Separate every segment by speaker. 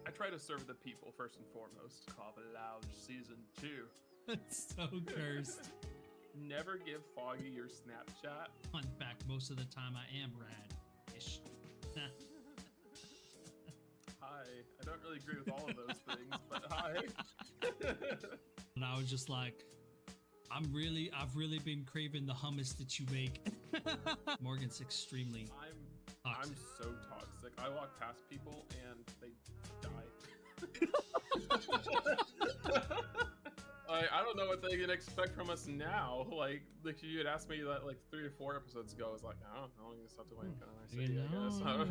Speaker 1: I try to serve the people first and foremost. Coffee Lounge Season 2.
Speaker 2: That's so cursed.
Speaker 1: Never give Foggy your Snapchat.
Speaker 2: In fact, most of the time I am rad-ish.
Speaker 1: Hi. I don't really agree with all of those things, but hi.
Speaker 2: And I was just like, I've really been craving the hummus that you make. Morgan's extremely
Speaker 1: I'm so toxic. I walk past people and they die. I don't know what they can expect from us now. Like you had asked me that like 3 or 4 episodes ago. I was like, I don't know. You just have to wait and kind of see. I guess. I don't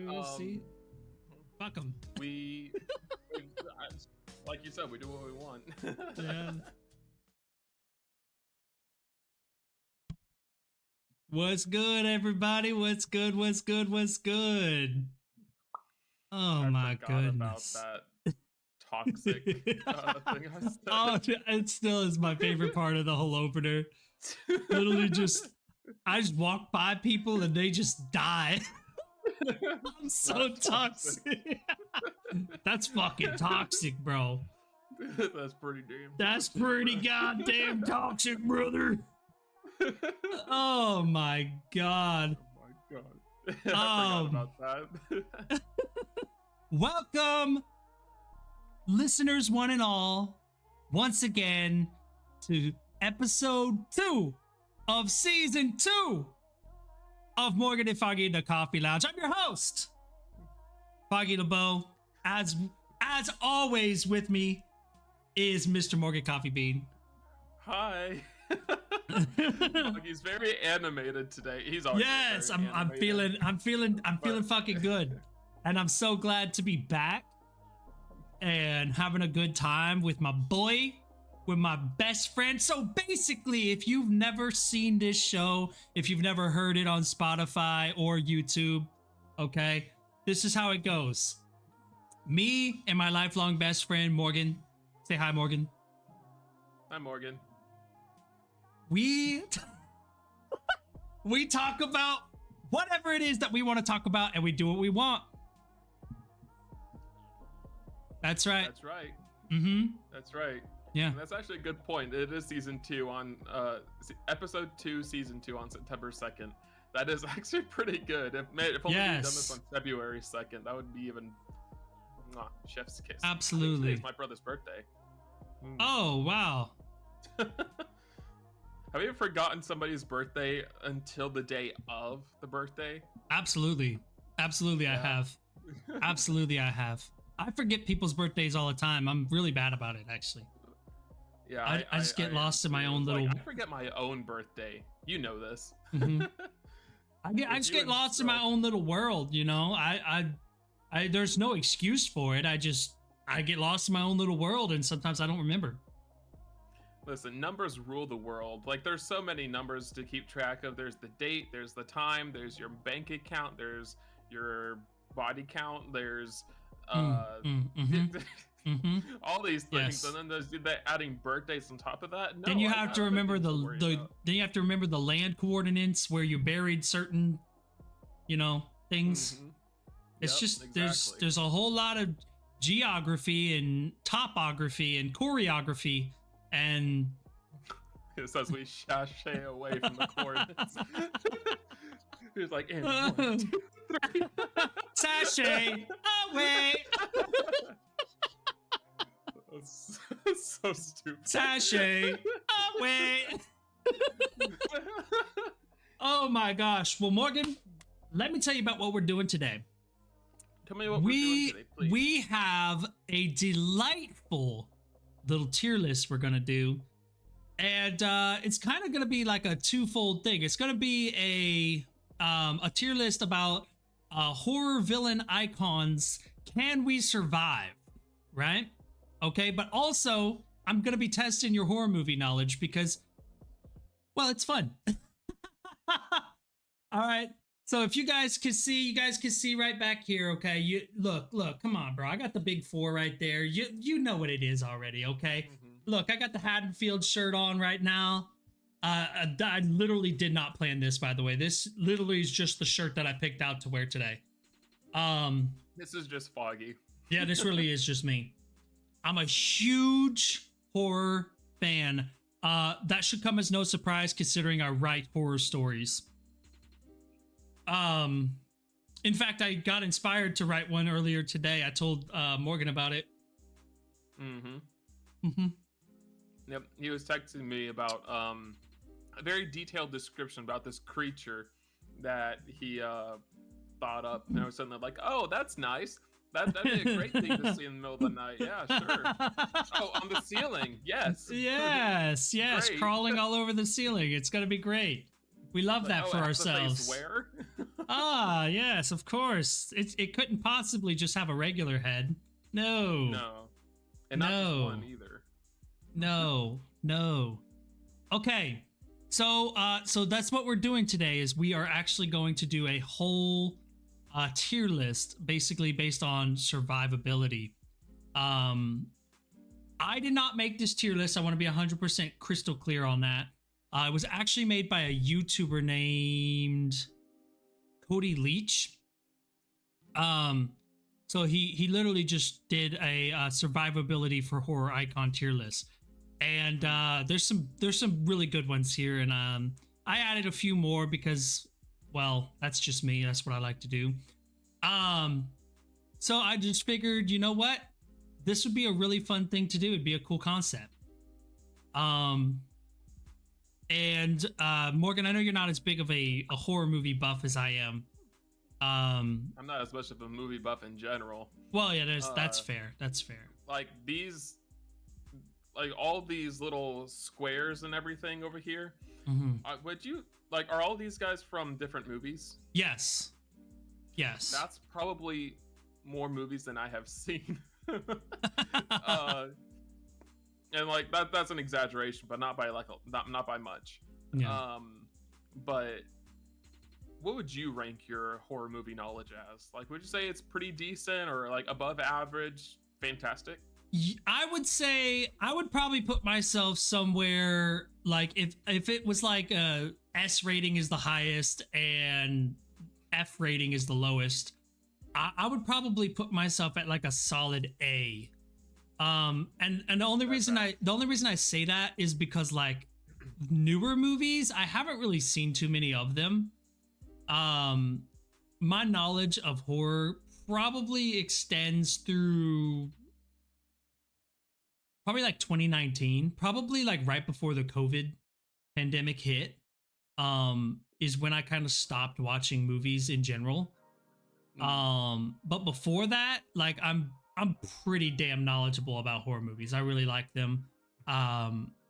Speaker 1: know.
Speaker 2: See? Fuck them.
Speaker 1: We like you said, we do what we want.
Speaker 2: Yeah. What's good, everybody? What's good? What's good? What's good? Oh my goodness!
Speaker 1: About that toxic thing I said.
Speaker 2: Oh, it still is my favorite part of the whole opener. Literally, I just walk by people and they just die. I'm so toxic. That's fucking toxic, bro.
Speaker 1: That's pretty damn.
Speaker 2: That's pretty goddamn toxic, brother. Oh my god.
Speaker 1: Oh my god. I forgot about that.
Speaker 2: Welcome, listeners one and all, once again to episode 2 of season 2 of Morgan and Foggy in the Coffee Lounge. I'm your host, Foggy LeBeau. As always with me is Mr. Morgan Coffee Bean.
Speaker 1: Hi. He's very animated today. He's always
Speaker 2: I'm feeling fucking good. And I'm so glad to be back and having a good time with my boy, with my best friend. So basically, if you've never seen this show, if you've never heard it on Spotify or YouTube, okay, this is how it goes. Me and my lifelong best friend, Morgan. Say hi, Morgan.
Speaker 1: Hi, Morgan.
Speaker 2: We talk about whatever it is that we want to talk about, and we do what we want. That's right.
Speaker 1: That's right.
Speaker 2: Mm-hmm.
Speaker 1: That's right.
Speaker 2: Yeah.
Speaker 1: And that's actually a good point. It is season 2 on episode 2, season 2 on September 2nd. That is actually pretty good. If only we'd done this on February 2nd, that would be even chef's kiss.
Speaker 2: Absolutely.
Speaker 1: It's my brother's birthday.
Speaker 2: Oh, wow.
Speaker 1: Have you ever forgotten somebody's birthday until the day of the birthday?
Speaker 2: Absolutely. Absolutely, yeah. I have. Absolutely, I have. I forget people's birthdays all the time. I'm really bad about it, actually.
Speaker 1: Yeah,
Speaker 2: I just get lost in my own little...
Speaker 1: I forget my own birthday. You know this.
Speaker 2: Mm-hmm. I just get lost in my own little world, you know? There's no excuse for it. I get lost in my own little world, and sometimes I don't remember.
Speaker 1: Listen, numbers rule the world. Like, there's so many numbers to keep track of. There's the date, there's the time, there's your bank account, there's your body count, there's all these things, yes. And then there's adding birthdays on top of that. No,
Speaker 2: then you have to remember then you have to remember the land coordinates where you buried certain, things. Mm-hmm. It's just exactly. There's a whole lot of geography and topography and choreography. And
Speaker 1: it says we sashay away from the coordinates. He's like, in 1, 2, 3.
Speaker 2: Sashay away.
Speaker 1: That's so stupid.
Speaker 2: Sashay away. Oh my gosh. Well, Morgan, let me tell you about what we're doing today.
Speaker 1: Tell me what we're doing today, please.
Speaker 2: We have a delightful little tier list we're gonna do, and it's kind of gonna be like a twofold thing. It's gonna be a tier list about horror villain icons. Can we survive? Right? Okay, but also I'm gonna be testing your horror movie knowledge because, well, it's fun. All right. So if you guys can see right back here, okay? You look, come on, bro. I got the big 4 right there. You know what it is already, okay? Mm-hmm. Look, I got the Haddonfield shirt on right now. I literally did not plan this, by the way. This literally is just the shirt that I picked out to wear today.
Speaker 1: This is just Foggy.
Speaker 2: Yeah, this really is just me. I'm a huge horror fan. That should come as no surprise considering I write horror stories. In fact, I got inspired to write one earlier today. I told Morgan about it.
Speaker 1: Yep, he was texting me about a very detailed description about this creature that he thought up, and I was suddenly like, oh, that's nice. That'd be a great thing to see in the middle of the night. Yeah, sure. Oh, on the ceiling. Yes.
Speaker 2: Yes.
Speaker 1: Great.
Speaker 2: Crawling all over the ceiling. It's going to be great. We love that for ourselves.
Speaker 1: Where?
Speaker 2: Yes, of course. It couldn't possibly just have a regular head. No.
Speaker 1: No. And not just one either.
Speaker 2: No. Okay. So that's what we're doing today is we are actually going to do a whole tier list basically based on survivability. I did not make this tier list. I want to be 100% crystal clear on that. It was actually made by a YouTuber named Cody Leach. So he literally just did a survivability for horror icon tier list. And there's some really good ones here, and I added a few more because, well, that's just me. That's what I like to do. So I just figured, you know what? This would be a really fun thing to do. It'd be a cool concept. And Morgan, I know you're not as big of a horror movie buff as I am.
Speaker 1: I'm not as much of a movie buff in general.
Speaker 2: Well, yeah, that's fair. That's fair.
Speaker 1: Like all these little squares and everything over here. Would you are all these guys from different movies?
Speaker 2: Yes.
Speaker 1: That's probably more movies than I have seen. And that's an exaggeration, but not by not by much.
Speaker 2: Yeah.
Speaker 1: But what would you rank your horror movie knowledge as? Would you say it's pretty decent or above average, fantastic?
Speaker 2: I would say I would probably put myself somewhere if it was a S rating is the highest and F rating is the lowest. I would probably put myself at a solid A. And the only reason I say that is because newer movies, I haven't really seen too many of them. My knowledge of horror probably extends through probably 2019, probably right before the COVID pandemic hit, is when I kind of stopped watching movies in general. But before that, I'm pretty damn knowledgeable about horror movies. I really like them.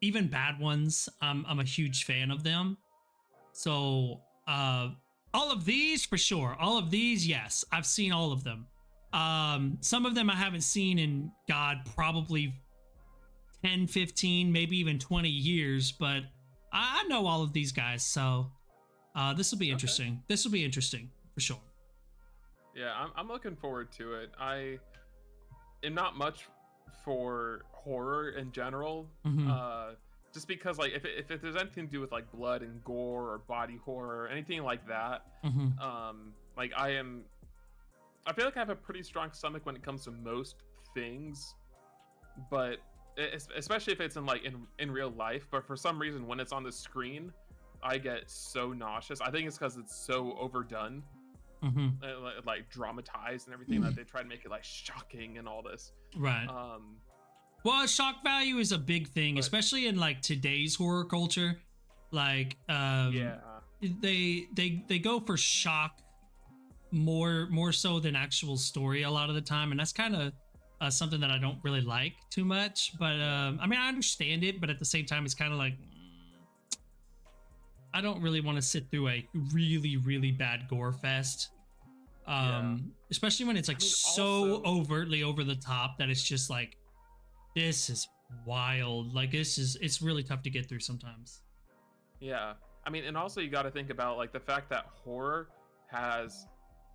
Speaker 2: Even bad ones, I'm a huge fan of them. So, all of these for sure. All of these, yes, I've seen all of them. Some of them I haven't seen in probably 10, 15, maybe even 20 years, but I know all of these guys, so this will be interesting. Okay. This will be interesting for sure.
Speaker 1: Yeah, I'm looking forward to it. I am not much for horror in general, just because if there's anything to do with blood and gore or body horror or anything like that, I feel like I have a pretty strong stomach when it comes to most things, but especially if it's in real life. But for some reason, when it's on the screen, I get so nauseous. I think it's because it's so overdone, dramatized and everything, that they try to make it shocking and all this.
Speaker 2: Right. Well, shock value is a big thing, especially in today's horror culture. They go for shock more so than actual story a lot of the time, and that's kind of something that I don't really like too much. But I mean, I understand it, but at the same time, it's kind of I don't really want to sit through a really, really bad gore fest. Especially when it's so overtly over the top that it's just this is wild. It's really tough to get through sometimes.
Speaker 1: Yeah. I mean, and also you got to think about the fact that horror has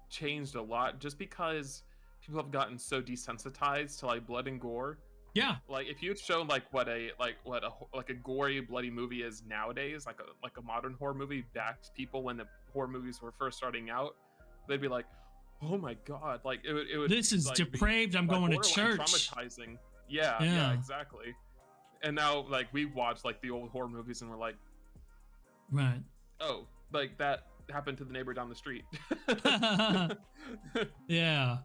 Speaker 1: changed a lot just because people have gotten so desensitized to blood and gore.
Speaker 2: Yeah.
Speaker 1: If you'd shown what a gory, bloody movie is nowadays, a modern horror movie back to people when the horror movies were first starting out, they'd be like, oh my god, like it would.
Speaker 2: This is
Speaker 1: like,
Speaker 2: depraved. I'm going to church.
Speaker 1: Traumatizing. Yeah, exactly. And now, like, we watch like the old horror movies, and we're like,
Speaker 2: right.
Speaker 1: Oh, like that happened to the neighbor down the street.
Speaker 2: Yeah.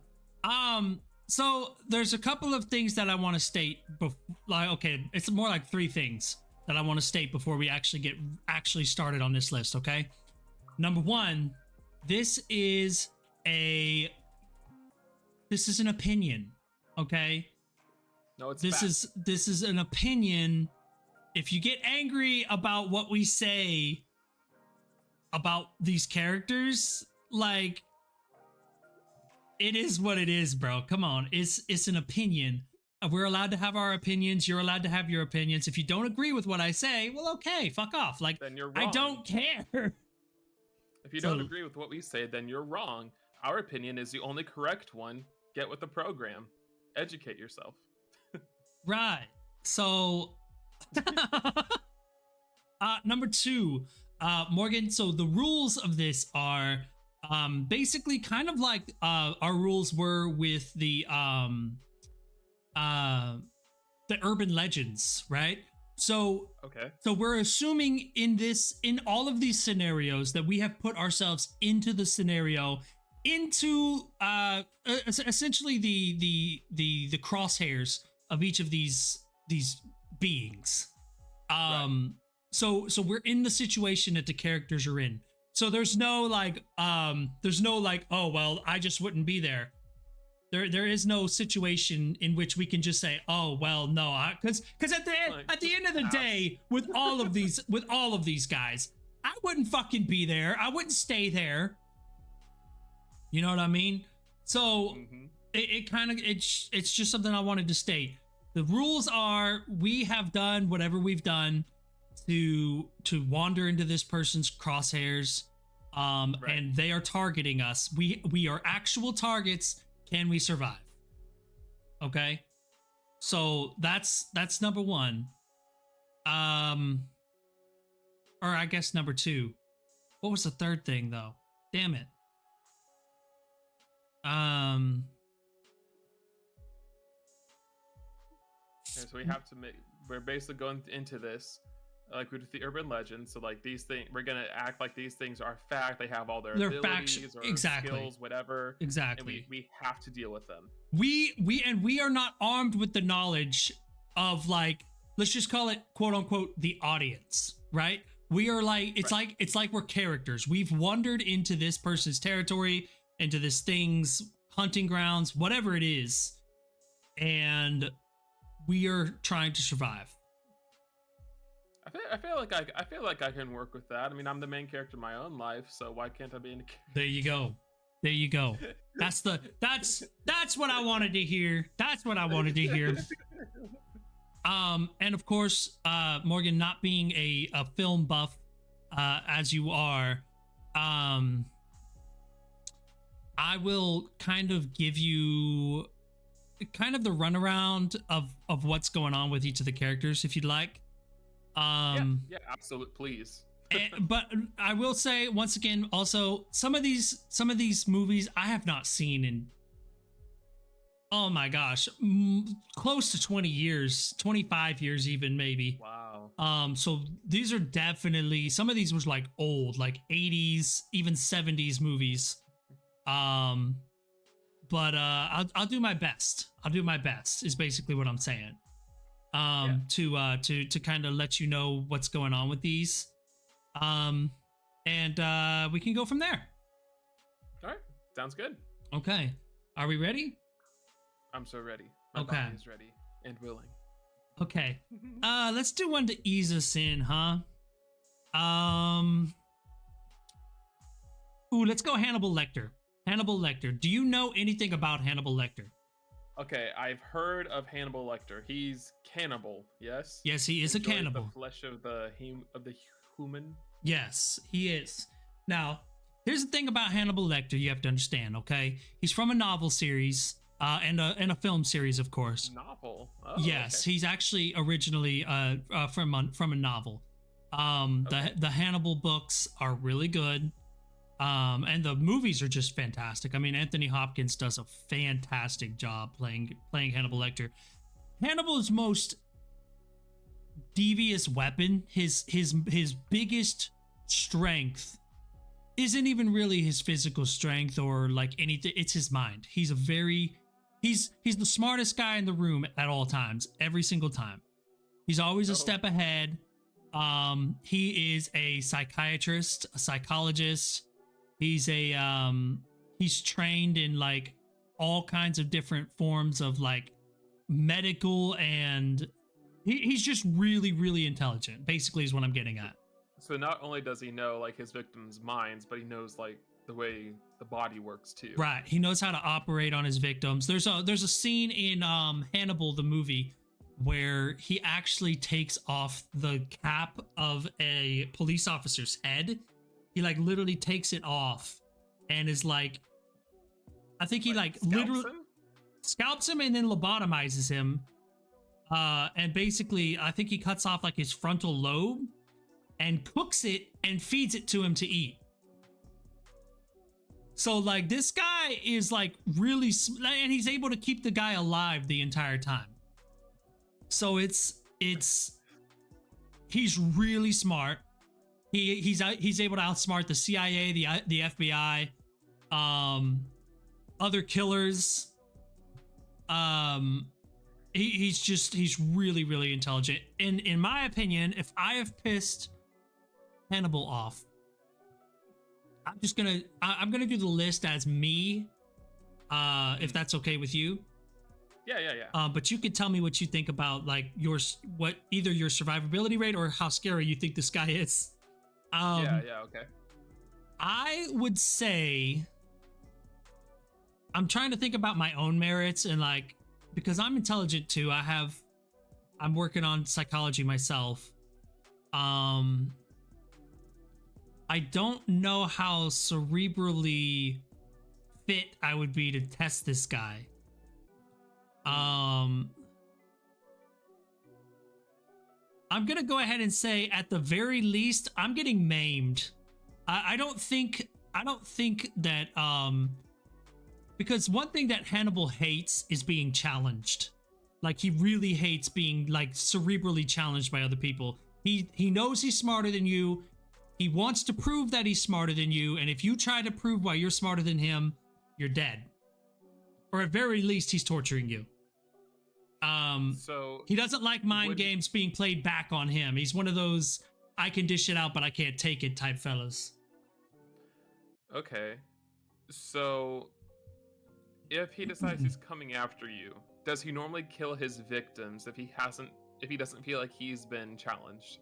Speaker 2: So there's a couple of things that I want to state. Okay, it's more like 3 things that I want to state before we actually get started on this list. Okay. Number 1, this is an opinion. Okay.
Speaker 1: No, it's
Speaker 2: this is an opinion. If you get angry about what we say about these characters, like, it is what it is, bro. Come on. It's an opinion. We're allowed to have our opinions. You're allowed to have your opinions. If you don't agree with what I say, well, okay, fuck off. Like,
Speaker 1: then you're wrong.
Speaker 2: I don't care.
Speaker 1: If you don't agree with what we say, then you're wrong. Our opinion is the only correct one. Get with the program. Educate yourself.
Speaker 2: Right. So, number 2, Morgan. So the rules of this are basically kind of like our rules were with the urban legends, right? So
Speaker 1: okay.
Speaker 2: So we're assuming in all of these scenarios that we have put ourselves into the scenario, into essentially the crosshairs of each of these beings.
Speaker 1: Right.
Speaker 2: So we're in the situation that the characters are in. So there's no like oh well, I just wouldn't be there. There is no situation in which we can just say, oh well, no, because at the end of the day, with all of these guys, I wouldn't fucking be there. I wouldn't stay there. You know what I mean? So it's just something I wanted to state. The rules are, we have done whatever we've done to wander into this person's crosshairs, right. And they are targeting us. We are actual targets. Can we survive? Okay, so that's number 1. Or I guess number 2. What was the 3rd thing though? Damn it.
Speaker 1: Okay, so we have to we're basically going into this like with the urban legends. So like these things, we're gonna act like these things are fact. They have all their abilities or skills, whatever.
Speaker 2: Exactly.
Speaker 1: And we have to deal with them.
Speaker 2: We are not armed with the knowledge of, like, let's just call it quote unquote the audience, right? We are like, it's like we're characters. We've wandered into this person's territory, into this thing's hunting grounds, whatever it is, and we are trying to survive.
Speaker 1: I feel like I can work with that. I mean, I'm the main character in my own life, so why can't I be in a character?
Speaker 2: There you go. That's what I wanted to hear. That's what I wanted to hear. And of course, Morgan, not being a film buff as you are, I will kind of give you kind of the runaround of what's going on with each of the characters, if you'd like.
Speaker 1: Yeah, absolutely, please.
Speaker 2: But I will say once again, also some of these movies I have not seen in, oh my gosh, close to 20 years, 25 years even, maybe.
Speaker 1: Wow.
Speaker 2: So these are definitely, some of these was like old, like 80s, even 70s movies. But I'll do my best. I'll do my best is basically what I'm saying. To kind of let you know what's going on with these. And we can go from there.
Speaker 1: All right. Sounds good.
Speaker 2: Okay. Are we ready?
Speaker 1: I'm so ready. My body is ready and willing.
Speaker 2: Okay. Let's do one to ease us in, huh? Ooh, let's go Hannibal Lecter. Hannibal Lecter. Do you know anything about Hannibal Lecter?
Speaker 1: Okay, I've heard of Hannibal Lecter. He's cannibal, yes?
Speaker 2: Yes, he is a cannibal.
Speaker 1: The flesh of the human?
Speaker 2: Yes, he is. Now, here's the thing about Hannibal Lecter you have to understand, okay? He's from a novel series, and a film series, of course.
Speaker 1: Novel?
Speaker 2: Oh, yes, okay. He's actually originally from a novel. The Hannibal books are really good. And the movies are just fantastic. I mean, Anthony Hopkins does a fantastic job playing Hannibal Lecter. Hannibal's most devious weapon, his biggest strength, isn't even really his physical strength or like anything. It's his mind. He's the smartest guy in the room at all times, every single time. He's always a step ahead. He is a psychiatrist, a psychologist. He's trained in like all kinds of different forms of like medical, and he's just really, really intelligent, basically, is what I'm getting at.
Speaker 1: So not only does he know like his victims' minds, but he knows like the way the body works too.
Speaker 2: Right. He knows how to operate on his victims. There's a scene in Hannibal the movie where he actually takes off the cap of a police officer's head. He like literally takes it off and is like, I think he like literally scalps him and then lobotomizes him. And basically I think he cuts off like his frontal lobe and cooks it and feeds it to him to eat. So like this guy is like really, and he's able to keep the guy alive the entire time. So he's really smart. He's able to outsmart the CIA, the FBI, other killers. He's really, really intelligent. In my opinion, if I have pissed Hannibal off, I'm gonna do the list as me, if that's okay with you.
Speaker 1: Yeah.
Speaker 2: But you could tell me what you think about like either your survivability rate or how scary you think this guy is.
Speaker 1: Okay.
Speaker 2: I would say I'm trying to think about my own merits, and like, because I'm intelligent too. I'm working on psychology myself. I don't know how cerebrally fit I would be to test this guy. I'm gonna go ahead and say at the very least I'm getting maimed. I don't think that because one thing that Hannibal hates is being challenged. Like he really hates being like cerebrally challenged by other people. He knows he's smarter than you. He wants to prove that he's smarter than you, and if you try to prove why you're smarter than him, you're dead. Or at very least, he's torturing you.
Speaker 1: So
Speaker 2: he doesn't like mind games being played back on him. He's one of those I can dish it out, but I can't take it type fellas.
Speaker 1: Okay. So if he decides he's coming after you, does he normally kill his victims if he doesn't feel like he's been challenged?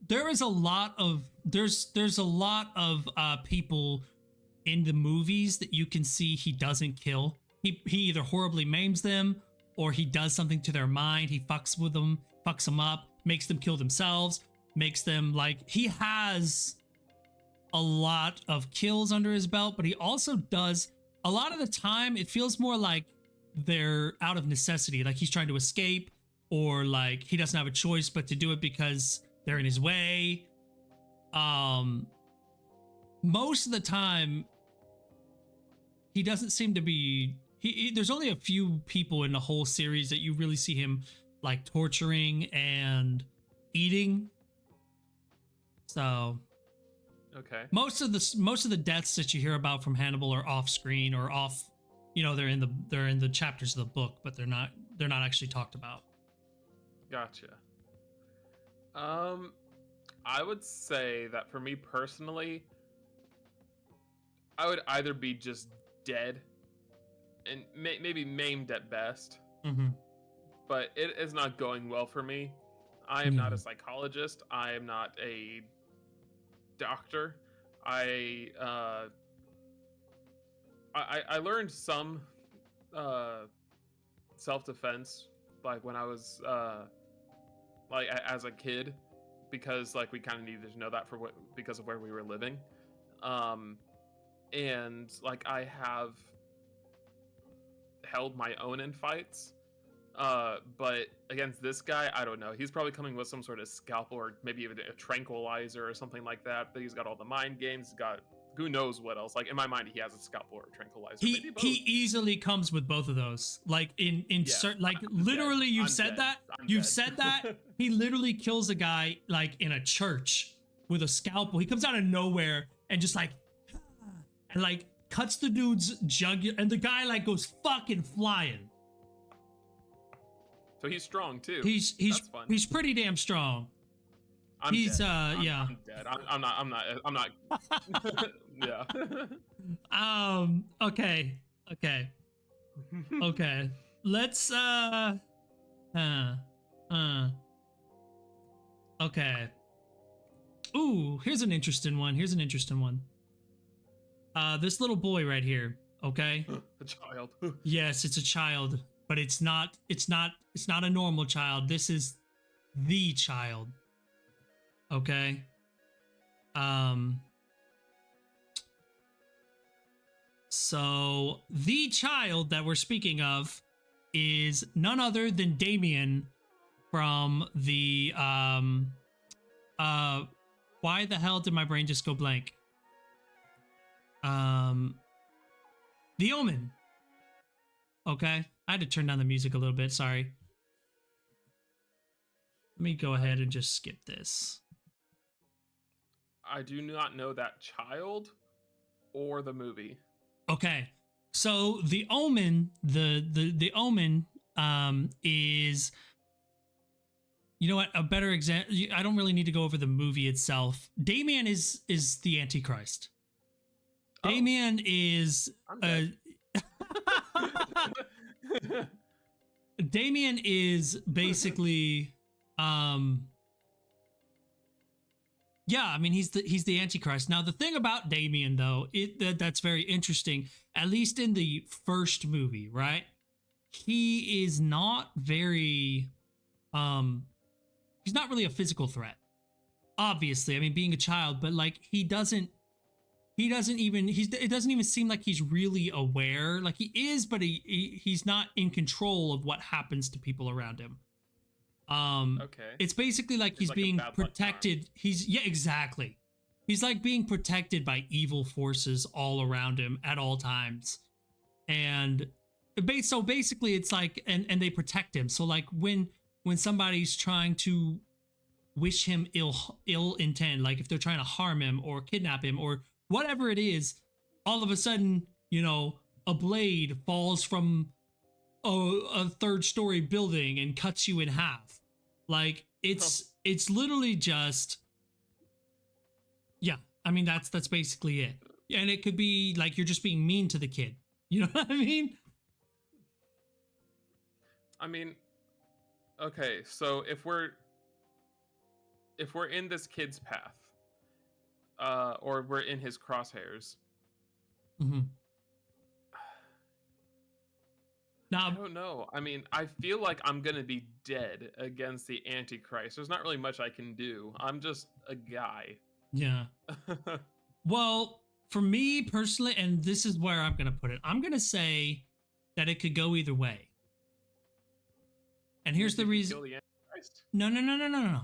Speaker 2: There's a lot of people in the movies that you can see he doesn't kill. He either horribly maims them or he does something to their mind. He fucks with them, fucks them up, makes them kill themselves, makes them like, he has a lot of kills under his belt, but he also does a lot of the time. It feels more like they're out of necessity. Like he's trying to escape, or like he doesn't have a choice but to do it because they're in his way. Most of the time, he doesn't seem to be. There's only a few people in the whole series that you really see him like torturing and eating. So,
Speaker 1: okay.
Speaker 2: Most of the deaths that you hear about from Hannibal are off screen or off. You know, they're in the chapters of the book, but they're not actually talked about.
Speaker 1: Gotcha. I would say that for me personally, I would either be just dead and maybe maimed at best.
Speaker 2: Mm-hmm.
Speaker 1: But it is not going well for me. I am not a psychologist. I am not a doctor. I learned some self-defense like when I was like as a kid, because like we kind of needed to know that because of where we were living. And like I have held my own in fights. But against this guy, I don't know. He's probably coming with some sort of scalpel or maybe even a tranquilizer or something like that. But he's got all the mind games. He's got who knows what else. Like in my mind, he has a scalpel or a tranquilizer. Maybe both.
Speaker 2: He easily comes with both of those. Like in certain, like literally,
Speaker 1: dead.
Speaker 2: you've
Speaker 1: I'm
Speaker 2: said
Speaker 1: dead.
Speaker 2: that.
Speaker 1: I'm
Speaker 2: You've
Speaker 1: dead.
Speaker 2: said that. He literally kills a guy like in a church with a scalpel. He comes out of nowhere and just like and like cuts the dude's jugular, and the guy like goes fucking flying.
Speaker 1: So he's strong too.
Speaker 2: He's pretty damn strong.
Speaker 1: I'm
Speaker 2: he's
Speaker 1: dead.
Speaker 2: yeah.
Speaker 1: I'm dead. I'm not. Yeah.
Speaker 2: Okay. Okay. Let's okay. Ooh, here's an interesting one. This little boy right here, okay?
Speaker 1: A child.
Speaker 2: Yes, it's a child, but it's not a normal child. This is the child. Okay? So the child that we're speaking of is none other than Damien from the why the hell did my brain just go blank? The Omen. Okay, I had to turn down the music a little bit, sorry. Let me go ahead and just skip this.
Speaker 1: I do not know that child or the movie.
Speaker 2: Okay, so the Omen, the Omen is, you know what, a better example. I don't really need to go over the movie itself. Damien is the Antichrist. Damien is Damien is basically yeah, I mean he's the Antichrist. Now the thing about Damien though, that's very interesting, at least in the first movie, right? He is not very he's not really a physical threat. Obviously, I mean being a child, but like it doesn't even seem like he's really aware. Like he is, but he's not in control of what happens to people around him.
Speaker 1: Okay.
Speaker 2: It's basically like he's like being protected. Yeah, exactly. He's like being protected by evil forces all around him at all times. And so basically it's like, and they protect him. So like when somebody's trying to wish him ill intent, like if they're trying to harm him or kidnap him or whatever it is, all of a sudden, you know, a blade falls from a third-story building and cuts you in half. Like it's literally just, yeah. I mean that's basically it. And it could be like you're just being mean to the kid. You know what I mean?
Speaker 1: I mean, okay. So if we're in this kid's path, or we're in his crosshairs.
Speaker 2: Mm-hmm. Now,
Speaker 1: I don't know. I mean, I feel like I'm gonna be dead against the Antichrist. There's not really much I can do. I'm just a guy.
Speaker 2: Yeah. Well, for me personally, and this is where I'm gonna put it, I'm gonna say that it could go either way. And here's the reason.
Speaker 1: Kill the Antichrist?
Speaker 2: No.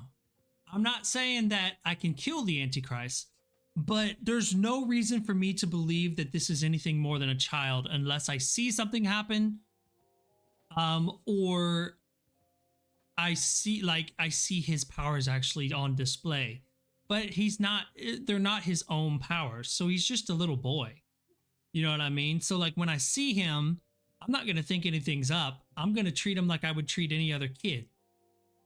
Speaker 2: I'm not saying that I can kill the Antichrist, but there's no reason for me to believe that this is anything more than a child unless I see something happen, or I see his powers actually on display. But they're not his own powers, so he's just a little boy. You know what I mean? So like when I see him, I'm not gonna think anything's up. I'm gonna treat him like I would treat any other kid.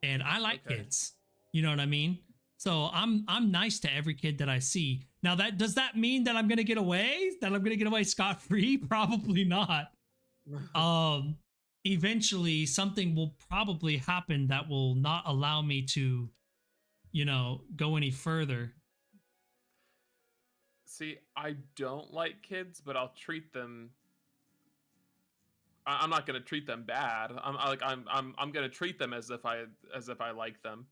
Speaker 2: And I like kids. You know what I mean? So I'm nice to every kid that I see. Now does that mean that I'm gonna get away? That I'm gonna get away scot-free? Probably not. Eventually something will probably happen that will not allow me to, you know, go any further.
Speaker 1: See, I don't like kids, but I'll treat them. I'm not gonna treat them bad. I'm gonna treat them as if I like them.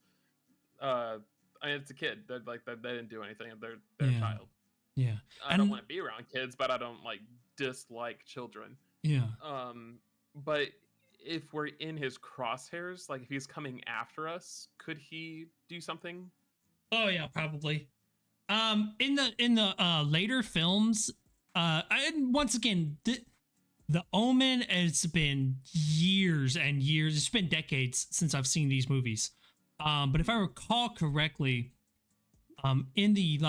Speaker 1: I mean, it's a kid. They're like they didn't do anything. They're a child.
Speaker 2: Yeah.
Speaker 1: I don't want to be around kids, but I don't like dislike children.
Speaker 2: Yeah.
Speaker 1: But if we're in his crosshairs, like if he's coming after us, could he do something?
Speaker 2: Oh yeah, probably. In the later films, and once again, the Omen, it's been years and years. It's been decades since I've seen these movies. But if I recall correctly, in the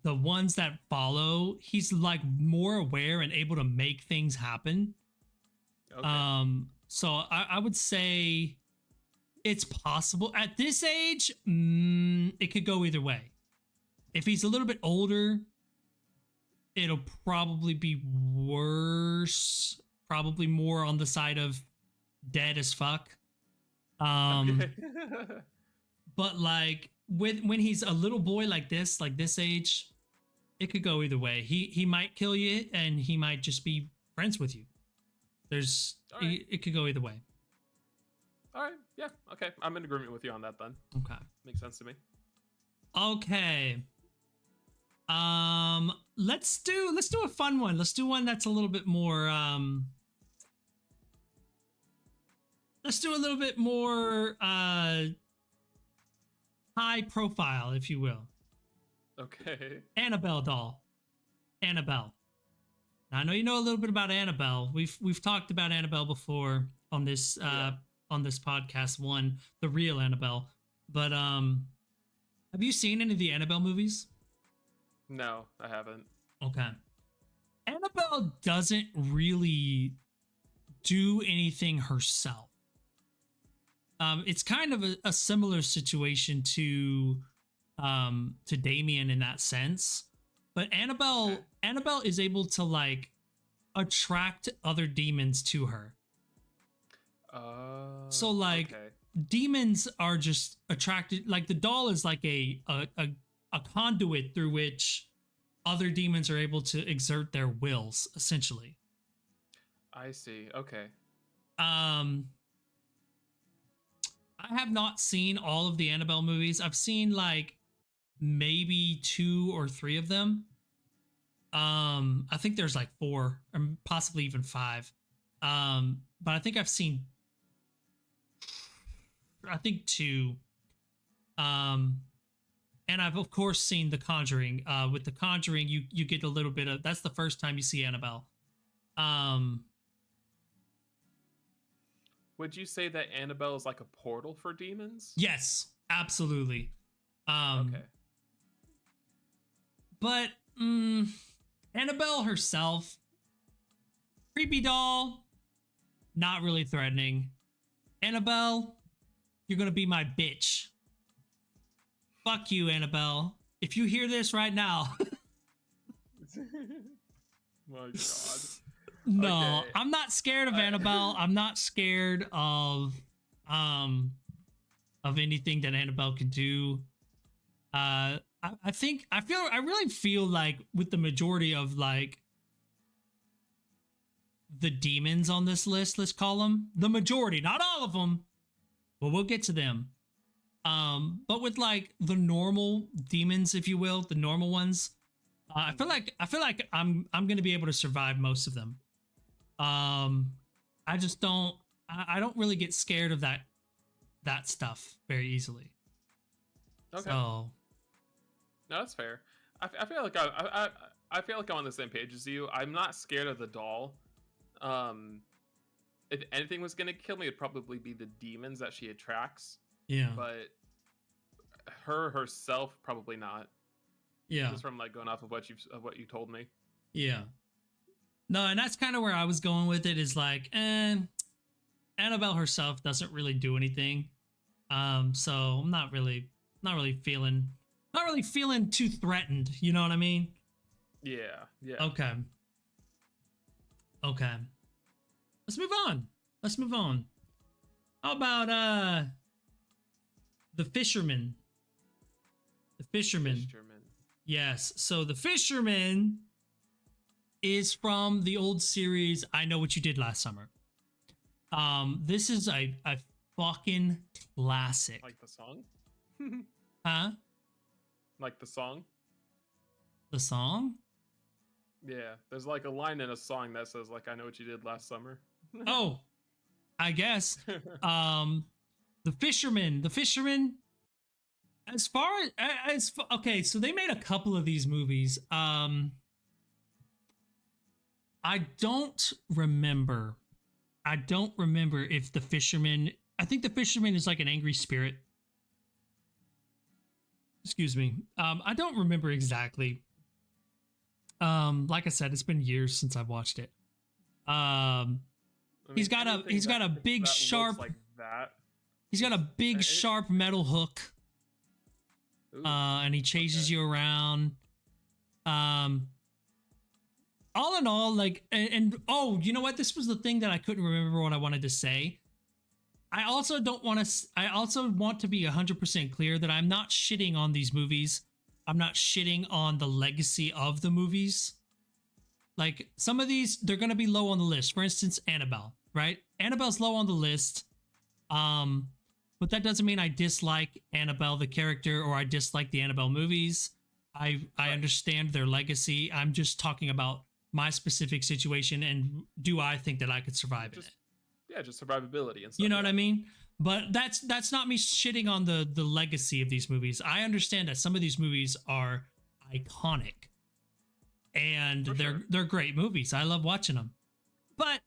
Speaker 2: ones that follow, he's like more aware and able to make things happen. Okay. So I would say it's possible at this age. It could go either way. If he's a little bit older, it'll probably be worse. Probably more on the side of dead as fuck. Okay. But like when he's a little boy like this age, it could go either way. He might kill you, and he might just be friends with you. It could go either way.
Speaker 1: All right. Yeah. Okay. I'm in agreement with you on that then.
Speaker 2: Okay.
Speaker 1: Makes sense to me.
Speaker 2: Okay. Let's do a fun one. Let's do one that's a little bit more let's do a little bit more high profile, if you will.
Speaker 1: Okay.
Speaker 2: Annabelle doll. Annabelle. Now, I know you know a little bit about Annabelle. We've talked about Annabelle before on this on this podcast one, the real Annabelle. But have you seen any of the Annabelle movies?
Speaker 1: No, I haven't.
Speaker 2: Okay. Annabelle doesn't really do anything herself. It's kind of a similar situation to Damien in that sense, but Annabelle is able to like attract other demons to her. So like demons are just attracted. Like the doll is like a conduit through which other demons are able to exert their wills, essentially.
Speaker 1: I see. Okay.
Speaker 2: I have not seen all of the Annabelle movies. I've seen like maybe 2 or 3 of them. I think there's like 4 or possibly even 5. But I think I've seen 2. And I've of course seen The Conjuring. With The Conjuring, you get a little bit of, that's the first time you see Annabelle.
Speaker 1: Would you say that Annabelle is like a portal for demons?
Speaker 2: Yes, absolutely. Okay. But Annabelle herself, creepy doll, not really threatening. Annabelle, you're gonna be my bitch. Fuck you, Annabelle. If you hear this right now.
Speaker 1: My God.
Speaker 2: No, okay. I'm not scared of Annabelle. I'm not scared of anything that Annabelle could do. I really feel like with the majority of like the demons on this list, let's call them the majority, not all of them, but we'll get to them. But with like the normal demons, if you will, the normal ones, I feel like I'm gonna be able to survive most of them. I just don't. I don't really get scared of that stuff very easily.
Speaker 1: Okay.
Speaker 2: So.
Speaker 1: No, that's fair. I feel like I feel like I'm on the same page as you. I'm not scared of the doll. If anything was gonna kill me, it'd probably be the demons that she attracts.
Speaker 2: Yeah.
Speaker 1: But herself, probably not.
Speaker 2: Yeah.
Speaker 1: Just from like going off of what you told me.
Speaker 2: Yeah. No, and that's kind of where I was going with it, is like, Annabelle herself doesn't really do anything. So I'm not really feeling too threatened, you know what I mean?
Speaker 1: Yeah.
Speaker 2: Okay. Let's move on. How about the fisherman? The fisherman. Yes. So the fisherman is from the old series I Know What You Did Last Summer. This is a fucking classic.
Speaker 1: Like the song?
Speaker 2: Huh?
Speaker 1: Like the song?
Speaker 2: The song?
Speaker 1: Yeah, there's like a line in a song that says like I know what you did last summer.
Speaker 2: Oh, I guess. The Fisherman. The Fisherman. As far as okay, so they made a couple of these movies. I don't remember. I don't remember if the Fisherman. I think the Fisherman is like an angry spirit. Excuse me. I don't remember exactly. Like I said, it's been years since I've watched it.
Speaker 1: I mean,
Speaker 2: he's got a big sharp
Speaker 1: like that.
Speaker 2: He's got a big sharp metal hook.
Speaker 1: Ooh,
Speaker 2: And he chases you around. All in all, like, and oh, you know what? This was the thing that I couldn't remember what I wanted to say. I also want to be 100% clear that I'm not shitting on these movies. I'm not shitting on the legacy of the movies. Like, some of these, they're going to be low on the list. For instance, Annabelle, right? Annabelle's low on the list. But that doesn't mean I dislike Annabelle, the character, or I dislike the Annabelle movies. I understand their legacy. I'm just talking about my specific situation, and do I think that I could survive in it?
Speaker 1: Yeah, just survivability and stuff.
Speaker 2: You know what I mean? But that's not me shitting on the legacy of these movies. I understand that some of these movies are iconic, and they're great movies. I love watching them. But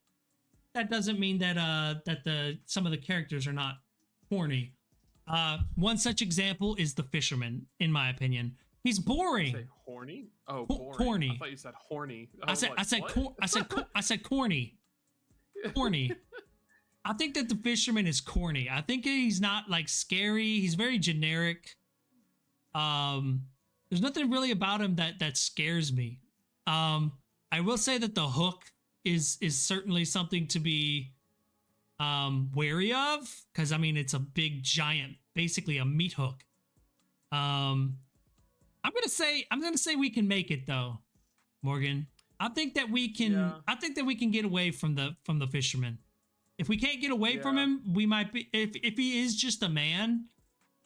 Speaker 2: that doesn't mean that some of the characters are not corny. One such example is the Fisherman, in my opinion. He's boring.
Speaker 1: Did you say horny? Oh, boring.
Speaker 2: Corny.
Speaker 1: I thought you said horny.
Speaker 2: I said corny. Corny. I think that the Fisherman is corny. I think he's not like scary. He's very generic. There's nothing really about him that scares me. I will say that the hook is certainly something to be wary of, because I mean it's a big giant, basically a meat hook. I'm gonna say we can make it though, Morgan. I think that we can. Yeah. I think that we can get away from the Fisherman. If we can't get away from him, we might be. If he is just a man,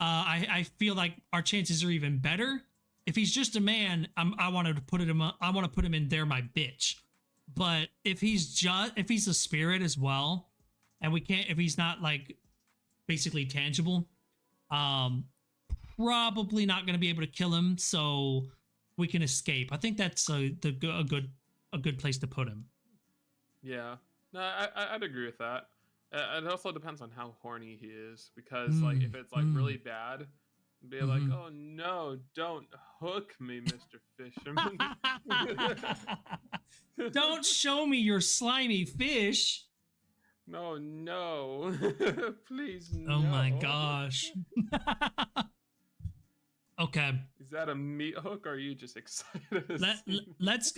Speaker 2: I feel like our chances are even better. If he's just a man, I want to put him in There My Bitch. But if he's a spirit as well, and if he's not like basically tangible, probably not going to be able to kill him, so we can escape. I think that's a good place to put him.
Speaker 1: Yeah, no, I'd agree with that. It also depends on how horny he is, because like if it's like really bad, be like, oh no, don't hook me, Mr. Fisherman.
Speaker 2: Don't show me your slimy fish.
Speaker 1: No, please no.
Speaker 2: Oh my gosh. Okay.
Speaker 1: Is that a meat hook, or are you just excited?
Speaker 2: Let's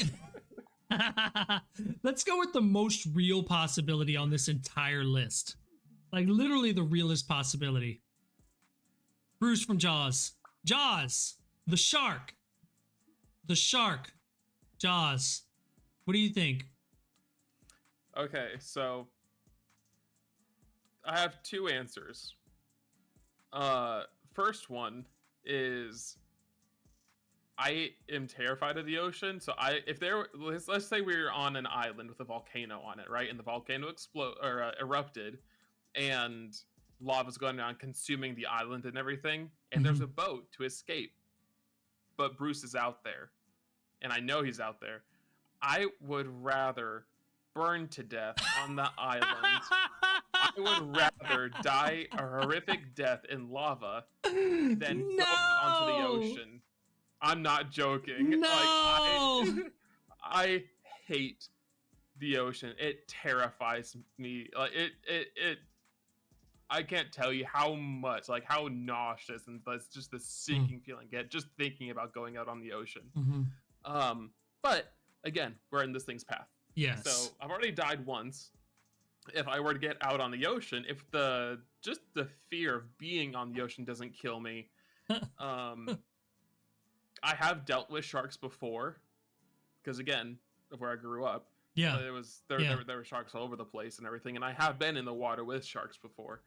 Speaker 2: go with the most real possibility on this entire list. Like literally the realest possibility. Bruce from Jaws. Jaws. The shark. Jaws. What do you think?
Speaker 1: Okay, so I have two answers. First one is I am terrified of the ocean. So let's say we were on an island with a volcano on it, right? And the volcano erupted, and lava's going around consuming the island and everything. And there's a boat to escape, but Bruce is out there, and I know he's out there. I would rather burn to death on the island. I would rather die a horrific death in lava than go onto the ocean. I'm not joking.
Speaker 2: No!
Speaker 1: Like, I hate the ocean. It terrifies me. Like it I can't tell you how much, like how nauseous and that's just the sinking feeling I get just thinking about going out on the ocean. But again, we're in this thing's path.
Speaker 2: Yes.
Speaker 1: So I've already died once. If I were to get out on the ocean, if the fear of being on the ocean doesn't kill me, I have dealt with sharks before, because again, of where I grew up, there were sharks all over the place and everything, and I have been in the water with sharks before.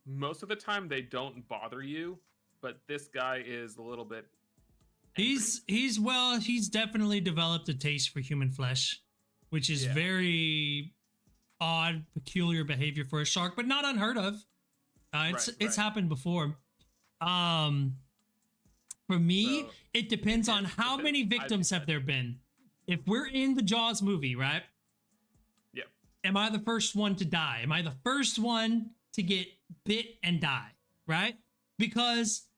Speaker 1: Most of the time they don't bother you, but this guy is a little bit angry.
Speaker 2: He's definitely developed a taste for human flesh, which is very odd, peculiar behavior for a shark, but not unheard of. It's happened before. For me, it depends on how many victims have there been. If we're in the Jaws movie, right?
Speaker 1: Yep.
Speaker 2: Am I the first one to die? Am I the first one to get bit and die? Right? Because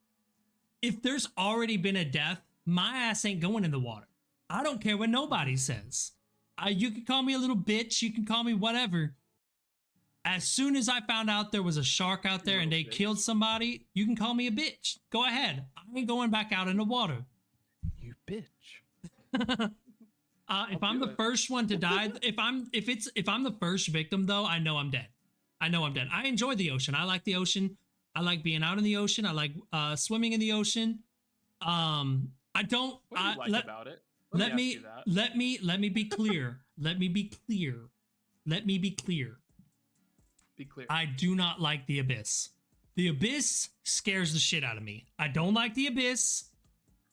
Speaker 2: if there's already been a death, my ass ain't going in the water. I don't care what nobody says. You can call me a little bitch. You can call me whatever. As soon as I found out there was a shark out there and they killed somebody, you can call me a bitch. Go ahead. I ain't going back out in the water.
Speaker 1: You bitch.
Speaker 2: If I'm the first one to die, if I'm the first victim though, I know I'm dead. I know I'm dead. I enjoy the ocean. I like the ocean. I like being out in the ocean. I like swimming in the ocean. I don't.
Speaker 1: What do you like about it?
Speaker 2: Let me be clear. Let me be clear.
Speaker 1: Be clear.
Speaker 2: I do not like the abyss. The abyss scares the shit out of me. I don't like the abyss.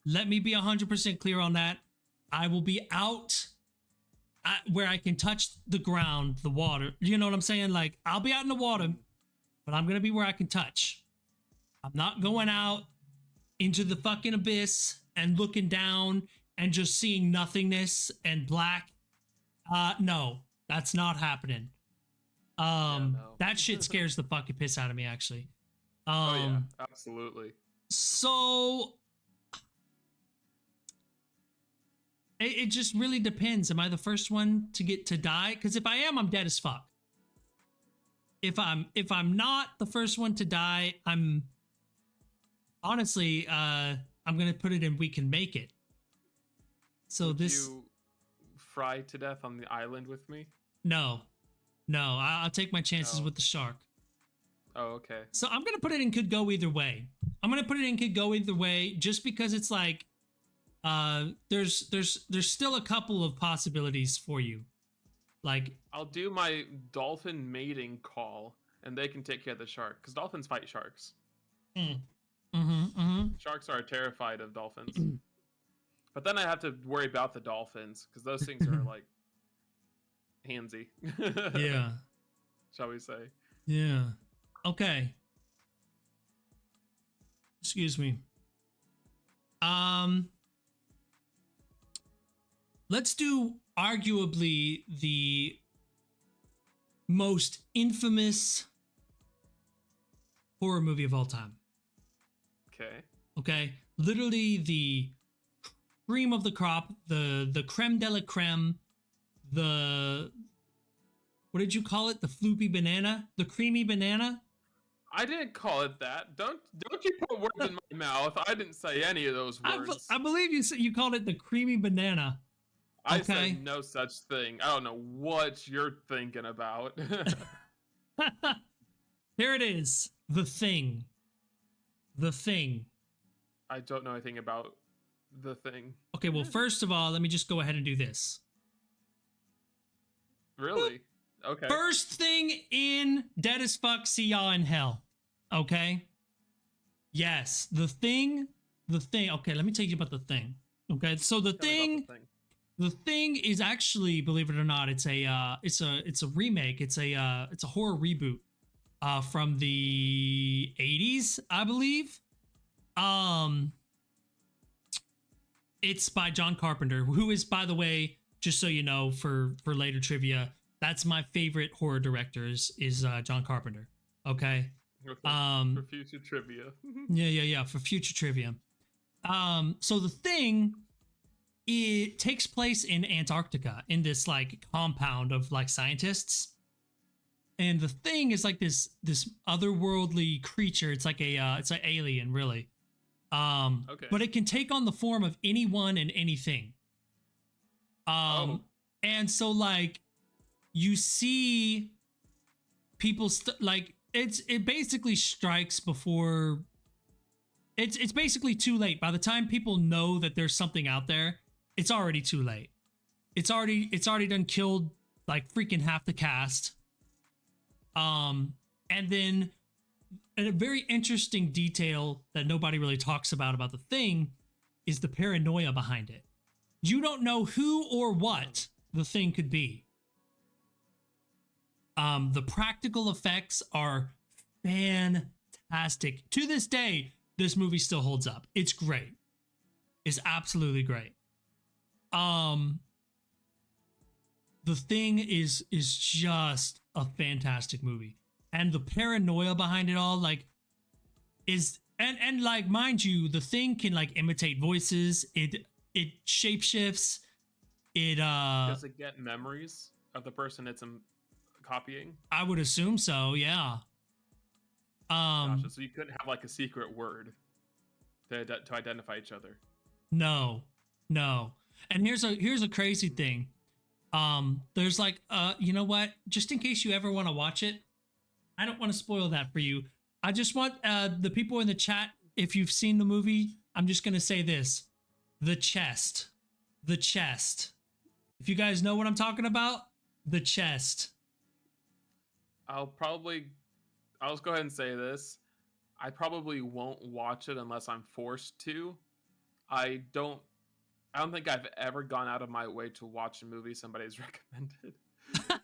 Speaker 2: Let me be 100% clear on that. I will be out where I can touch the ground, the water. You know what I'm saying? Like, I'll be out in the water, but I'm going to be where I can touch. I'm not going out into the fucking abyss and looking down and just seeing nothingness and black. No, that's not happening. That shit scares the fucking piss out of me, actually.
Speaker 1: Oh yeah, absolutely.
Speaker 2: So it just really depends. Am I the first one to get to die? Because if I am, I'm dead as fuck. If I'm not the first one to die, I'm honestly I'm gonna put it in we can make it. So
Speaker 1: Would you fry to death on the island with me?
Speaker 2: No, I'll take my chances with the shark.
Speaker 1: Oh, okay.
Speaker 2: So I'm gonna put it in could go either way. Just because it's like there's still a couple of possibilities for you. Like,
Speaker 1: I'll do my dolphin mating call and they can take care of the shark because dolphins fight sharks. Sharks are terrified of dolphins. But then I have to worry about the dolphins because those things are like handsy.
Speaker 2: Yeah.
Speaker 1: Shall we say?
Speaker 2: Yeah. Okay. Excuse me. Let's do arguably the most infamous horror movie of all time. Okay. Literally the cream of the crop, the creme de la creme, what did you call it? The floopy banana? The creamy banana?
Speaker 1: I didn't call it that. Don't you put words in my mouth. I didn't say any of those words.
Speaker 2: I believe you called it the creamy banana.
Speaker 1: I said no such thing. I don't know what you're thinking about.
Speaker 2: Here it is. The Thing. The Thing.
Speaker 1: I don't know anything about The Thing.
Speaker 2: Okay, well, first of all, let me just go ahead and do this.
Speaker 1: Really? Okay.
Speaker 2: First thing in Dead as Fuck, see y'all in hell. Okay? Yes, The Thing. Okay, let me tell you about The Thing. Okay, so The Thing is actually, believe it or not, it's a remake. It's a horror reboot from the 80s, I believe. It's by John Carpenter, who is, by the way, just so you know, for later trivia, that's my favorite horror director is John Carpenter. Okay.
Speaker 1: For future trivia.
Speaker 2: Yeah. For future trivia. So The Thing, it takes place in Antarctica in this like compound of like scientists. And The Thing is like this otherworldly creature. It's like it's an alien, really. Okay. But it can take on the form of anyone and anything. And so like you see people like it basically strikes before it's basically too late. By the time people know that there's something out there, it's already too late. It's already done killed like freaking half the cast. And then a very interesting detail that nobody really talks about The Thing is the paranoia behind it. You don't know who or what The Thing could be. The practical effects are fantastic. To this day, this movie still holds up. It's great. It's absolutely great. The Thing is just a fantastic movie. And the paranoia behind it all, like, is and like, mind you, The Thing can like imitate voices. It shapeshifts.
Speaker 1: Does it get memories of the person it's copying?
Speaker 2: I would assume so, yeah.
Speaker 1: Gotcha, so you couldn't have like a secret word to identify each other.
Speaker 2: No. And here's a crazy thing. There's like, you know what? Just in case you ever want to watch it, I don't want to spoil that for you. I just want the people in the chat, if you've seen the movie, I'm just gonna say this: the chest. If you guys know what I'm talking about, the chest.
Speaker 1: I'll just go ahead and say this. I probably won't watch it unless I'm forced to. I don't think I've ever gone out of my way to watch a movie somebody's recommended.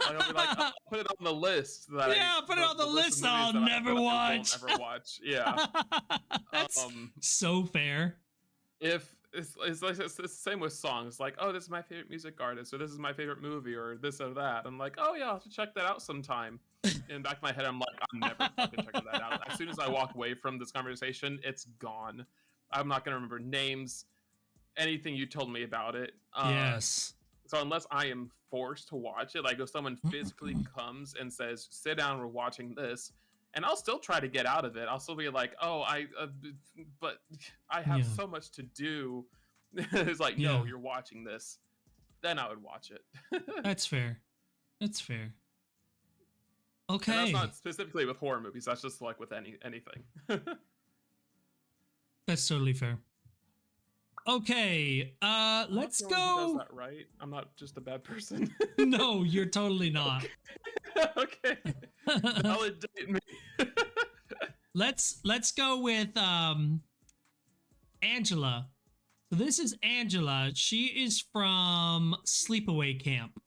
Speaker 1: I'll be like, I'll put it on the list. Put
Speaker 2: it on the list I'll never watch.
Speaker 1: Won't ever watch. Yeah.
Speaker 2: That's so fair.
Speaker 1: If it's the same with songs, like, oh, this is my favorite music artist, or this is my favorite movie, or this or that. I'm like, oh yeah, I'll have to check that out sometime. In the back of my head, I'm like, I'm never fucking checking that out. As soon as I walk away from this conversation, it's gone. I'm not gonna remember names, anything you told me about it.
Speaker 2: Yes.
Speaker 1: So unless I am forced to watch it, like if someone physically comes and says, sit down, we're watching this, and I'll still try to get out of it. I'll still be like, oh, but I have so much to do. It's like, no, you're watching this. Then I would watch it.
Speaker 2: That's fair. Okay.
Speaker 1: And that's not specifically with horror movies. That's just like with anything.
Speaker 2: That's totally fair. Okay, let's go.
Speaker 1: Does that right? I'm not just a bad person.
Speaker 2: No, you're totally not.
Speaker 1: Okay. Validate me.
Speaker 2: Let's go with Angela. So this is Angela. She is from Sleepaway Camp.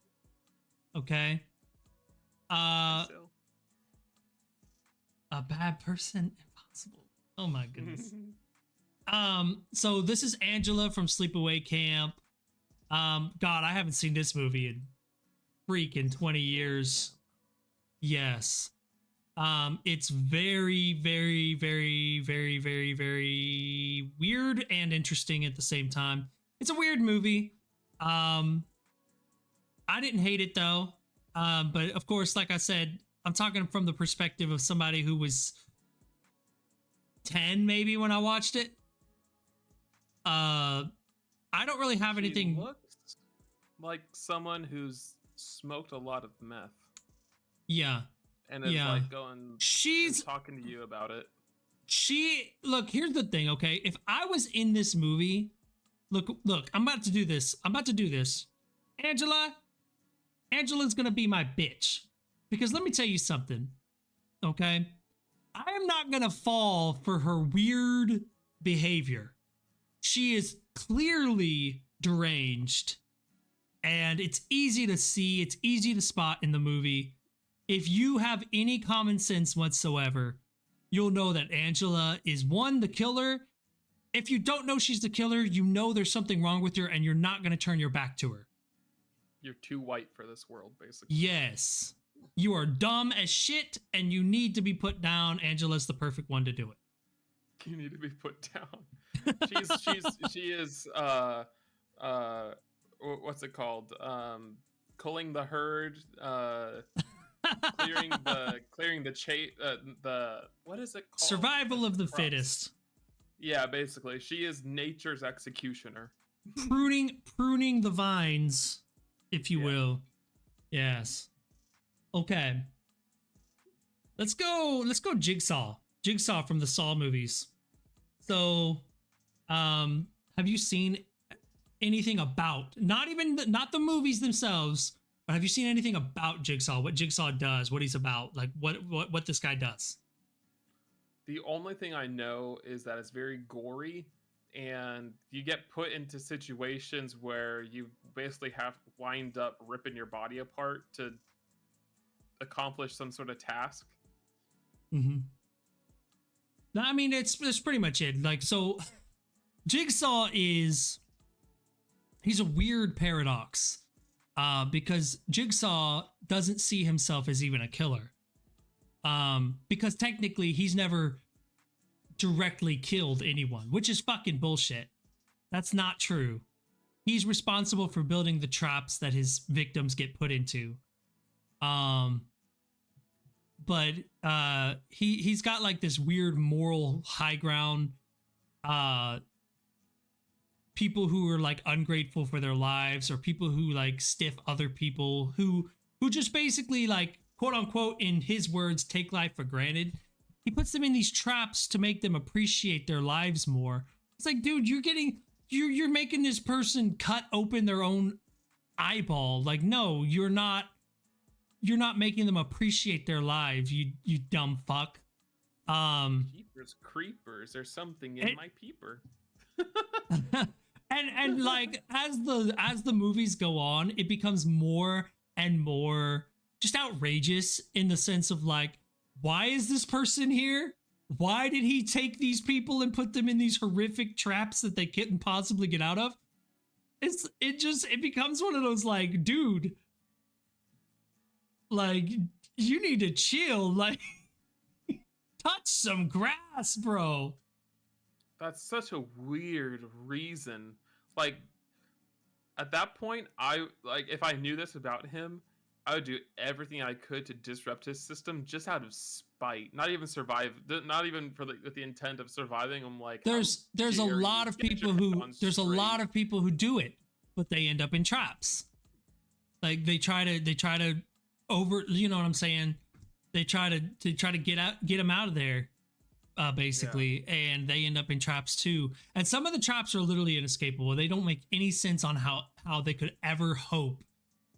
Speaker 2: Okay. A bad person? Impossible. Oh my goodness. So this is Angela from Sleepaway Camp. God, I haven't seen this movie in freaking 20 years. Yes. It's very, very, very, very, very, very weird and interesting at the same time. It's a weird movie. I didn't hate it though. But of course, like I said, I'm talking from the perspective of somebody who was 10 maybe when I watched it. I don't really have anything.
Speaker 1: She looks like someone who's smoked a lot of meth.
Speaker 2: Yeah.
Speaker 1: And it's like going, she's talking to you about it.
Speaker 2: Look, here's the thing, okay? If I was in this movie, look, I'm about to do this. Angela's gonna be my bitch. Because let me tell you something, okay? I am not gonna fall for her weird behavior. She is clearly deranged, and it's easy to see, it's easy to spot in the movie. If you have any common sense whatsoever, you'll know that Angela is one, the killer. If you don't know she's the killer, you know there's something wrong with her, and you're not going to turn your back to her.
Speaker 1: You're too white for this world, basically.
Speaker 2: Yes. You are dumb as shit, and you need to be put down. Angela's the perfect one to do it.
Speaker 1: You need to be put down. She is what's it called? Culling the herd, clearing the what is it called?
Speaker 2: Survival of the fittest.
Speaker 1: Yeah, basically. She is nature's executioner.
Speaker 2: Pruning the vines, if you will. Yes. Okay. Let's go Jigsaw. Jigsaw from the Saw movies. So, have you seen anything about, not the movies themselves, but have you seen anything about Jigsaw? What Jigsaw does, what he's about, like what this guy does?
Speaker 1: The only thing I know is that it's very gory and you get put into situations where you basically have to wind up ripping your body apart to accomplish some sort of task.
Speaker 2: Mm-hmm. No, I mean, it's pretty much it. Like, so Jigsaw he's a weird paradox, because Jigsaw doesn't see himself as even a killer, because technically he's never directly killed anyone, which is fucking bullshit. That's not true. He's responsible for building the traps that his victims get put into. But he's got like this weird moral high ground. People who are like ungrateful for their lives, or people who like stiff other people, who just basically, like, quote unquote, in his words, take life for granted. He puts them in these traps to make them appreciate their lives more. It's like, dude, you're making this person cut open their own eyeball. Like, no, you're not making them appreciate their lives, you dumb fuck.
Speaker 1: Peepers creepers, there's something in my peeper.
Speaker 2: and like, as the movies go on, it becomes more and more just outrageous, in the sense of like, why is this person here? Why did he take these people and put them in these horrific traps that they couldn't possibly get out of? It becomes one of those, like, dude, like, you need to chill, like, touch some grass, bro.
Speaker 1: That's such a weird reason. Like, at that point, if I knew this about him, I would do everything I could to disrupt his system, just out of spite. Not even survive. Not even with the intent of surviving. I'm like,
Speaker 2: there's a lot of people who do it, but they end up in traps. Like, they try to over, you know what I'm saying? They try to get him out of there, basically, yeah. And they end up in traps too. And some of the traps are literally inescapable. They don't make any sense on how they could ever hope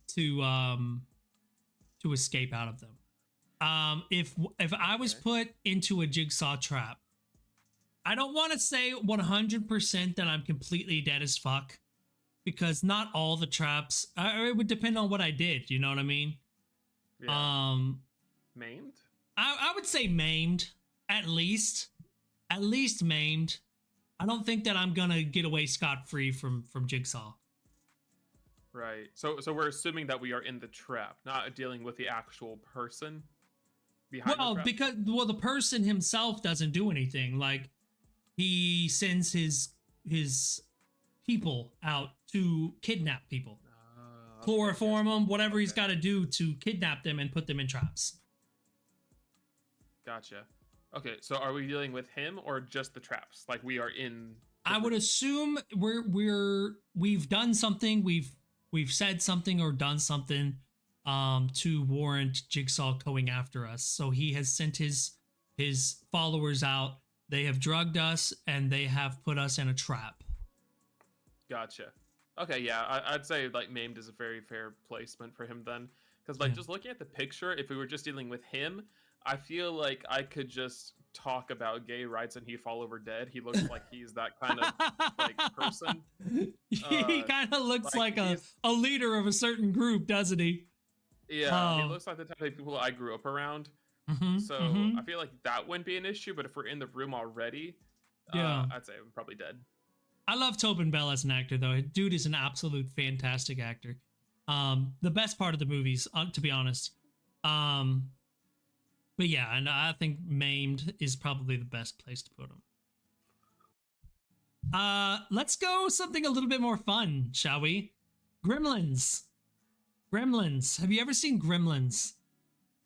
Speaker 2: to escape out of them. If I was put into a Jigsaw trap, I don't want to say 100% that I'm completely dead as fuck, because not all the traps, it would depend on what I did, you know what I mean? Yeah.
Speaker 1: Maimed?
Speaker 2: I would say maimed, at least maimed. I don't think that I'm gonna get away scot-free from Jigsaw.
Speaker 1: Right. So we're assuming that we are in the trap, not dealing with the actual person behind the trap?
Speaker 2: Because the person himself doesn't do anything. Like, he sends his people out to kidnap people. Chloroform them, whatever he's got to do to kidnap them and put them in traps.
Speaker 1: Gotcha. Okay, so are we dealing with him or just the traps? Like, we are in...
Speaker 2: I would assume we've done something, we've said something or done something to warrant Jigsaw going after us. So he has sent his followers out. They have drugged us and they have put us in a trap.
Speaker 1: Gotcha. Okay, yeah, I'd say like maimed is a very fair placement for him then, because like just looking at the picture, if we were just dealing with him, I feel like I could just talk about gay rights and he'd fall over dead. He looks like he's that kind of like person.
Speaker 2: He kind of looks like a leader of a certain group, doesn't he?
Speaker 1: Yeah, he looks like the type of people I grew up around. So I feel like that wouldn't be an issue, but if we're in the room already, I'd say I'm probably dead.
Speaker 2: I love Tobin Bell as an actor, though. Dude is an absolute fantastic actor. The best part of the movies, to be honest. But yeah, and I think maimed is probably the best place to put him. Let's go something a little bit more fun, shall we? Gremlins. Have you ever seen Gremlins?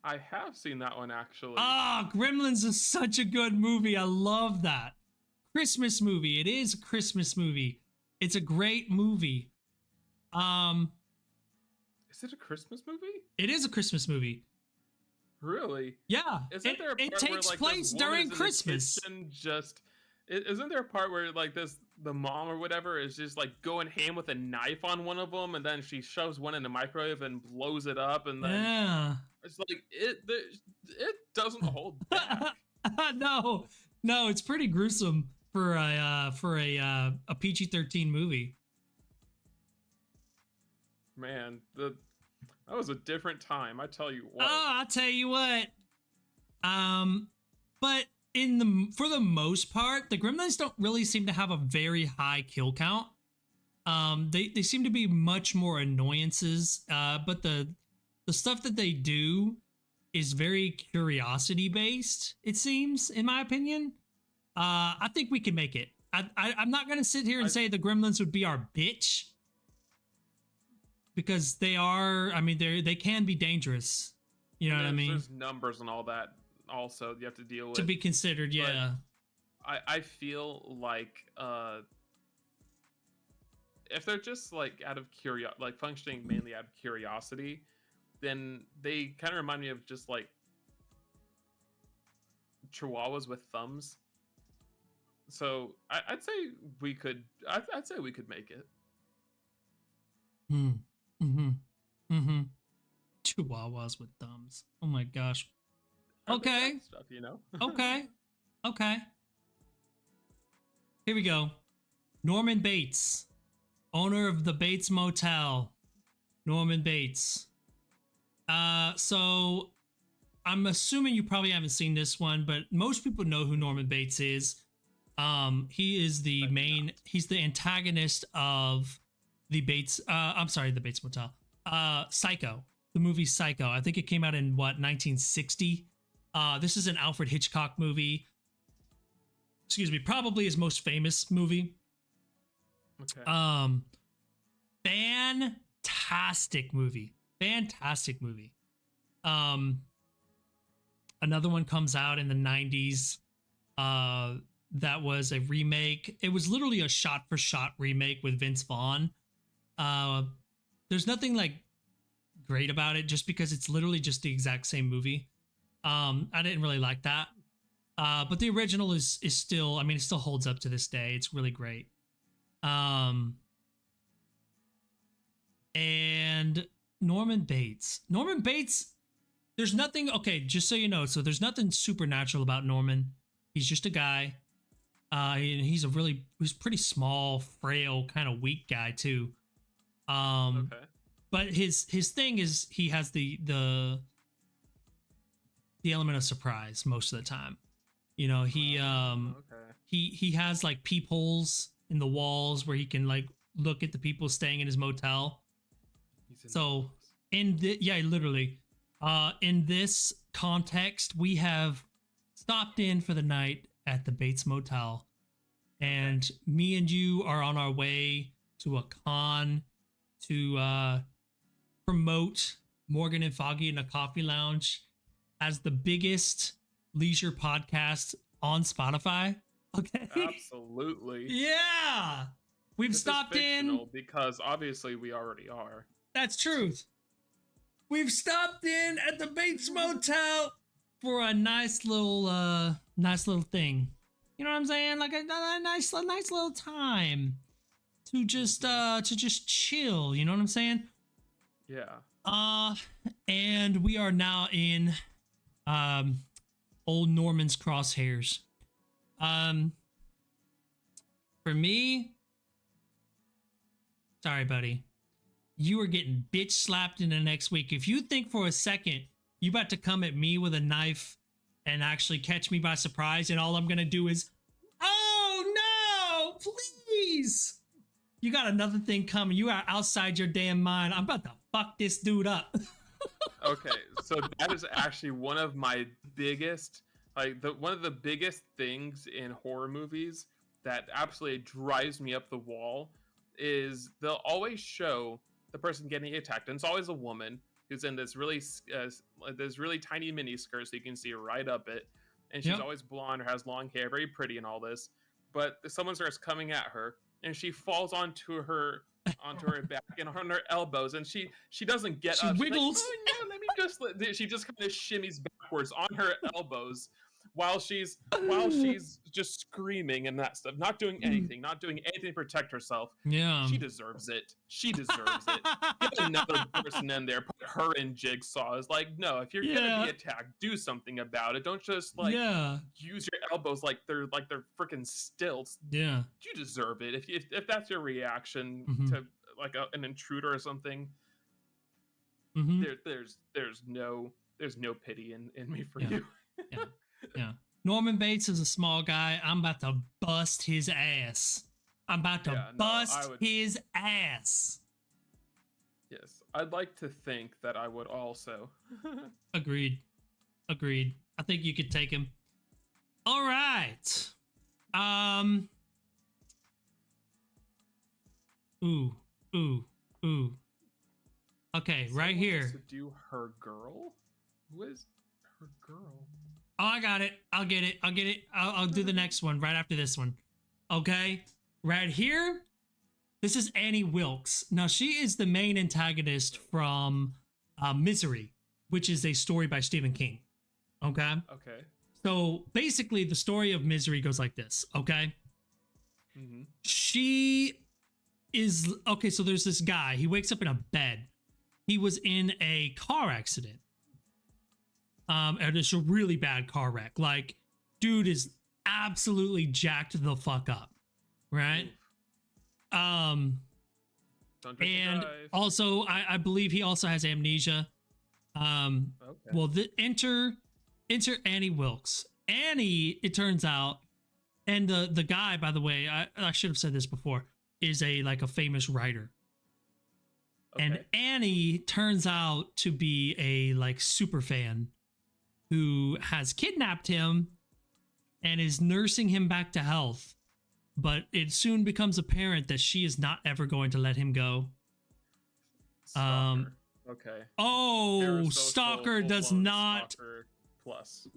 Speaker 1: I have seen that one, actually.
Speaker 2: Gremlins is such a good movie. I love that. Christmas movie. It is a Christmas movie. It's a great movie.
Speaker 1: Is it a Christmas movie?
Speaker 2: It is a Christmas movie.
Speaker 1: Really?
Speaker 2: Yeah. It takes place during Christmas.
Speaker 1: Isn't there a part where like the mom or whatever is just like going ham with a knife on one of them, and then she shoves one in the microwave and blows it up, and then it's like it doesn't hold back.
Speaker 2: No, it's pretty gruesome. for a PG-13 movie.
Speaker 1: Man, that was a different time. I tell you what.
Speaker 2: Oh, I'll tell you what. But for the most part, the Gremlins don't really seem to have a very high kill count. They seem to be much more annoyances. But the stuff that they do is very curiosity based, it seems, in my opinion. I think we can make it. I'm not gonna sit here and say the Gremlins would be our bitch, because they are. I mean, they can be dangerous. You know what I mean?
Speaker 1: There's numbers and all that also you have to deal with.
Speaker 2: To be considered, yeah.
Speaker 1: I feel like if they're just like out of like functioning mainly out of curiosity, then they kind of remind me of just like chihuahuas with thumbs. So I'd say we could. I'd say we could make it.
Speaker 2: Chihuahuas with thumbs. Oh my gosh. Okay.
Speaker 1: Stuff, you know.
Speaker 2: Okay. Here we go. Norman Bates, owner of the Bates Motel. Norman Bates. So I'm assuming you probably haven't seen this one, but most people know who Norman Bates is. He is the he's the antagonist of the Bates, the Bates Motel. Psycho, the movie Psycho. I think it came out in 1960. This is an Alfred Hitchcock movie. Excuse me, probably his most famous movie.
Speaker 1: Okay.
Speaker 2: Fantastic movie. Another one comes out in the 90s. That was a remake. It was literally a shot-for-shot remake with Vince Vaughn. There's nothing like great about it, just because it's literally just the exact same movie. I didn't really like that. But the original is still, I mean, it still holds up to this day. It's really great. And Norman Bates, there's nothing, okay, just so you know, so there's nothing supernatural about Norman. He's just a guy. He's pretty small, frail, kind of weak guy too. Okay. But his thing is he has the element of surprise most of the time. You know, he has like peepholes in the walls where he can like look at the people staying in his motel. So literally, in this context, we have stopped in for the night at the Bates Motel, and me and you are on our way to a con to promote Morgan and Foggy in a Coffee Lounge as the biggest leisure podcast on Spotify. Okay.
Speaker 1: Absolutely.
Speaker 2: Yeah. We've stopped in
Speaker 1: because obviously we already are.
Speaker 2: That's truth. We've stopped in at the Bates Motel for a nice little thing. You know what I'm saying? Like a nice little time to just chill. You know what I'm saying?
Speaker 1: Yeah.
Speaker 2: And we are now in old Norman's crosshairs. For me, sorry, buddy, you are getting bitch slapped in the next week. If you think for a second you about to come at me with a knife and actually catch me by surprise, and all I'm gonna do is, oh no, please, you got another thing coming. You are outside your damn mind. I'm about to fuck this dude up.
Speaker 1: Okay, so that is actually one of my biggest, one of the biggest things in horror movies that absolutely drives me up the wall is they'll always show the person getting attacked, and it's always a woman who's in this really tiny mini skirt, so you can see right up it, and she's always blonde or has long hair, very pretty and all this. But someone starts coming at her, and she falls onto her back and on her elbows, and she doesn't get up.
Speaker 2: Wiggles.
Speaker 1: She's like, oh no, let me just. She just kind of shimmies backwards on her elbows, while she's just screaming and that stuff, not doing anything to protect herself.
Speaker 2: Yeah.
Speaker 1: She deserves it. She deserves it. Get another person in there, put her in Jigsaw. It's like, no, if you're gonna be attacked, do something about it. Don't just like use your elbows like they're freaking stilts.
Speaker 2: Yeah.
Speaker 1: You deserve it. If that's your reaction to like an intruder or something, there's no pity in me for you.
Speaker 2: Yeah. Norman Bates is a small guy. I'm about to bust his ass. I'm about to bust his ass.
Speaker 1: Yes, I'd like to think that I would also.
Speaker 2: Agreed. I think you could take him. All right. Ooh. Okay, right here.
Speaker 1: To do her girl? Who is her girl?
Speaker 2: Oh, I got it. I'll get it. I'll do the next one right after this one. Okay, right here. This is Annie Wilkes. Now, she is the main antagonist from Misery, which is a story by Stephen King. Okay?
Speaker 1: Okay.
Speaker 2: So, basically, the story of Misery goes like this, okay? She is... Okay, so there's this guy. He wakes up in a bed. He was in a car accident. And it's a really bad car wreck. Like, dude is absolutely jacked the fuck up. Right? And also, I believe he also has amnesia. Okay. Well, enter Annie Wilkes. Annie, it turns out, and the guy, by the way, I should have said this before, is a famous writer. Okay. And Annie turns out to be a super fan who has kidnapped him and is nursing him back to health. But it soon becomes apparent that she is not ever going to let him go.
Speaker 1: Stalker. Okay.
Speaker 2: Oh, Stalker does not.
Speaker 1: Stalker plus.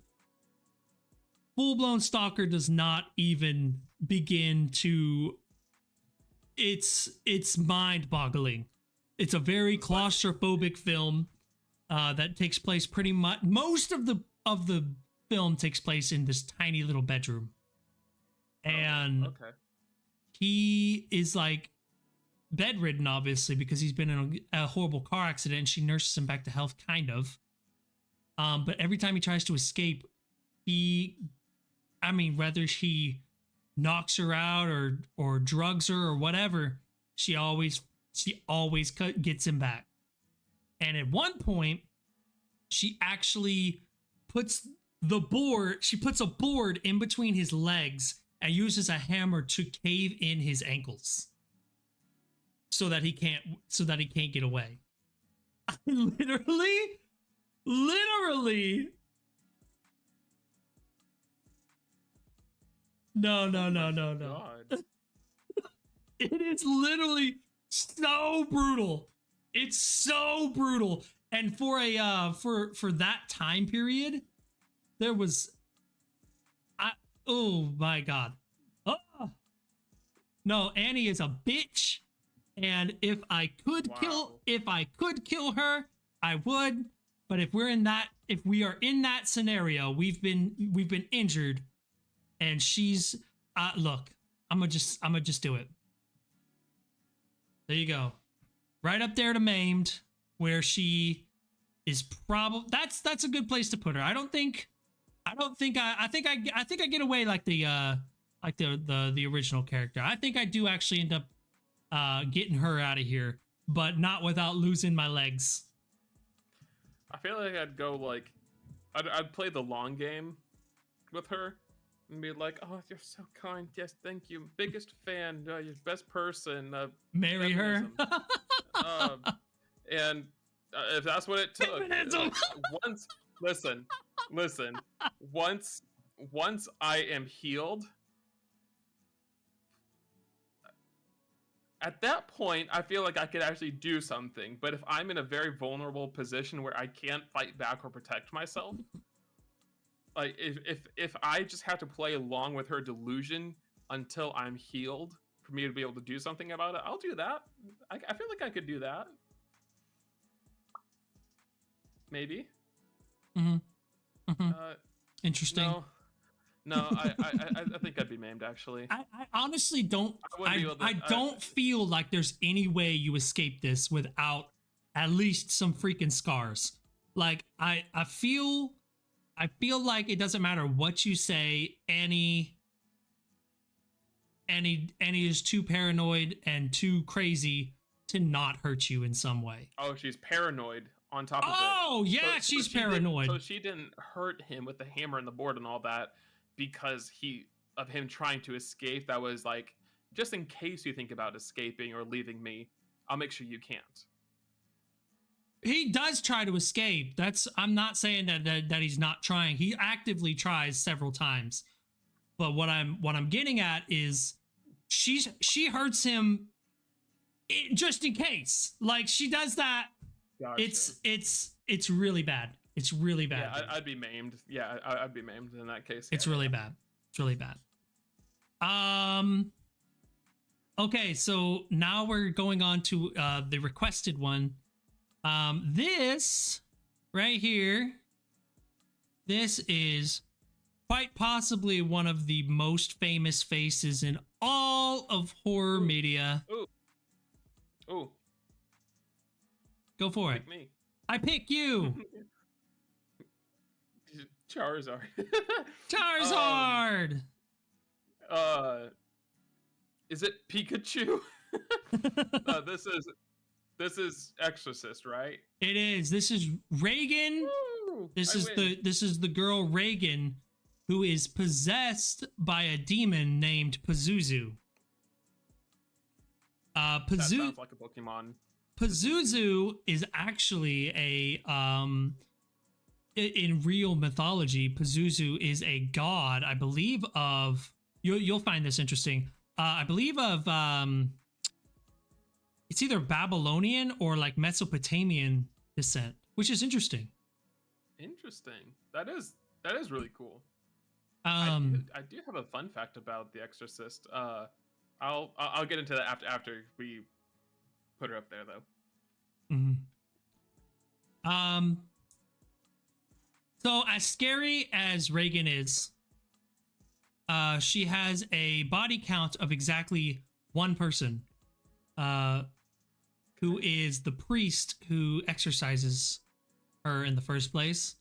Speaker 2: Full-blown Stalker does not even begin to. It's mind-boggling. It's a very claustrophobic film that takes place pretty much. Most of the film takes place in this tiny little bedroom. And he is bedridden, obviously, because he's been in a horrible car accident, and she nurses him back to health, kind of. But every time he tries to escape, whether she knocks her out or drugs her or whatever, she always gets him back. And at one point, she actually puts a board in between his legs and uses a hammer to cave in his ankles so that he can't get away. I literally no. It is literally so brutal. It's so brutal. And for that time period, there was oh my god. Oh. No, Annie is a bitch. And if I could kill her, I would. But if we are in that scenario, we've been injured, and she's look, I'm gonna just do it. There you go. Right up there to maimed, where she is probably that's a good place to put her. I think I get away like the original character. I think I do actually end up getting her out of here, but not without losing my legs.
Speaker 1: I feel like I'd go I'd play the long game with her and be like, "Oh, you're so kind. Yes, thank you. Biggest fan. You're best person.
Speaker 2: Marry her."
Speaker 1: And if that's what it took, once I am healed, at that point, I feel like I could actually do something. But if I'm in a very vulnerable position where I can't fight back or protect myself, like if I just have to play along with her delusion until I'm healed for me to be able to do something about it, I'll do that. I feel like I could do that. Maybe.
Speaker 2: Interesting.
Speaker 1: No, I think I'd be maimed actually.
Speaker 2: I honestly don't.
Speaker 1: I wouldn't be able to.
Speaker 2: I don't feel like there's any way you escape this without at least some freaking scars. Like I feel like it doesn't matter what you say. Annie is too paranoid and too crazy to not hurt you in some way.
Speaker 1: Oh, she's paranoid on top of it.
Speaker 2: Oh yeah, she's paranoid.
Speaker 1: So she didn't hurt him with the hammer and the board and all that because of him trying to escape. That was like, just in case you think about escaping or leaving me, I'll make sure you can't.
Speaker 2: He does try to escape. I'm not saying that he's not trying. He actively tries several times. But what I'm getting at is she hurts him just in case. Like she does that. Gotcha. It's really bad. It's really bad.
Speaker 1: Yeah, I'd be maimed. Yeah, I'd be maimed in that case.
Speaker 2: It's really bad. It's really bad. Okay, so now we're going on to the requested one. This right here, this is quite possibly one of the most famous faces in all of horror media.
Speaker 1: Ooh.
Speaker 2: Go for it.
Speaker 1: Pick me.
Speaker 2: I pick you.
Speaker 1: Charizard.
Speaker 2: Charizard.
Speaker 1: Is it Pikachu? This is Exorcist, right?
Speaker 2: It is. This is Reagan.
Speaker 1: Woo,
Speaker 2: this is the girl Reagan, who is possessed by a demon named Pazuzu.
Speaker 1: That sounds like a Pokemon.
Speaker 2: Pazuzu is actually in real mythology, Pazuzu is a god, I believe of, you'll find this interesting. I believe of it's either Babylonian or like Mesopotamian descent, which is interesting.
Speaker 1: Interesting. That is really cool. I do have a fun fact about The Exorcist. I'll get into that after we put her up there though.
Speaker 2: Mm-hmm. So as scary as Reagan is, she has a body count of exactly one person, who is the priest who exorcises her in the first place.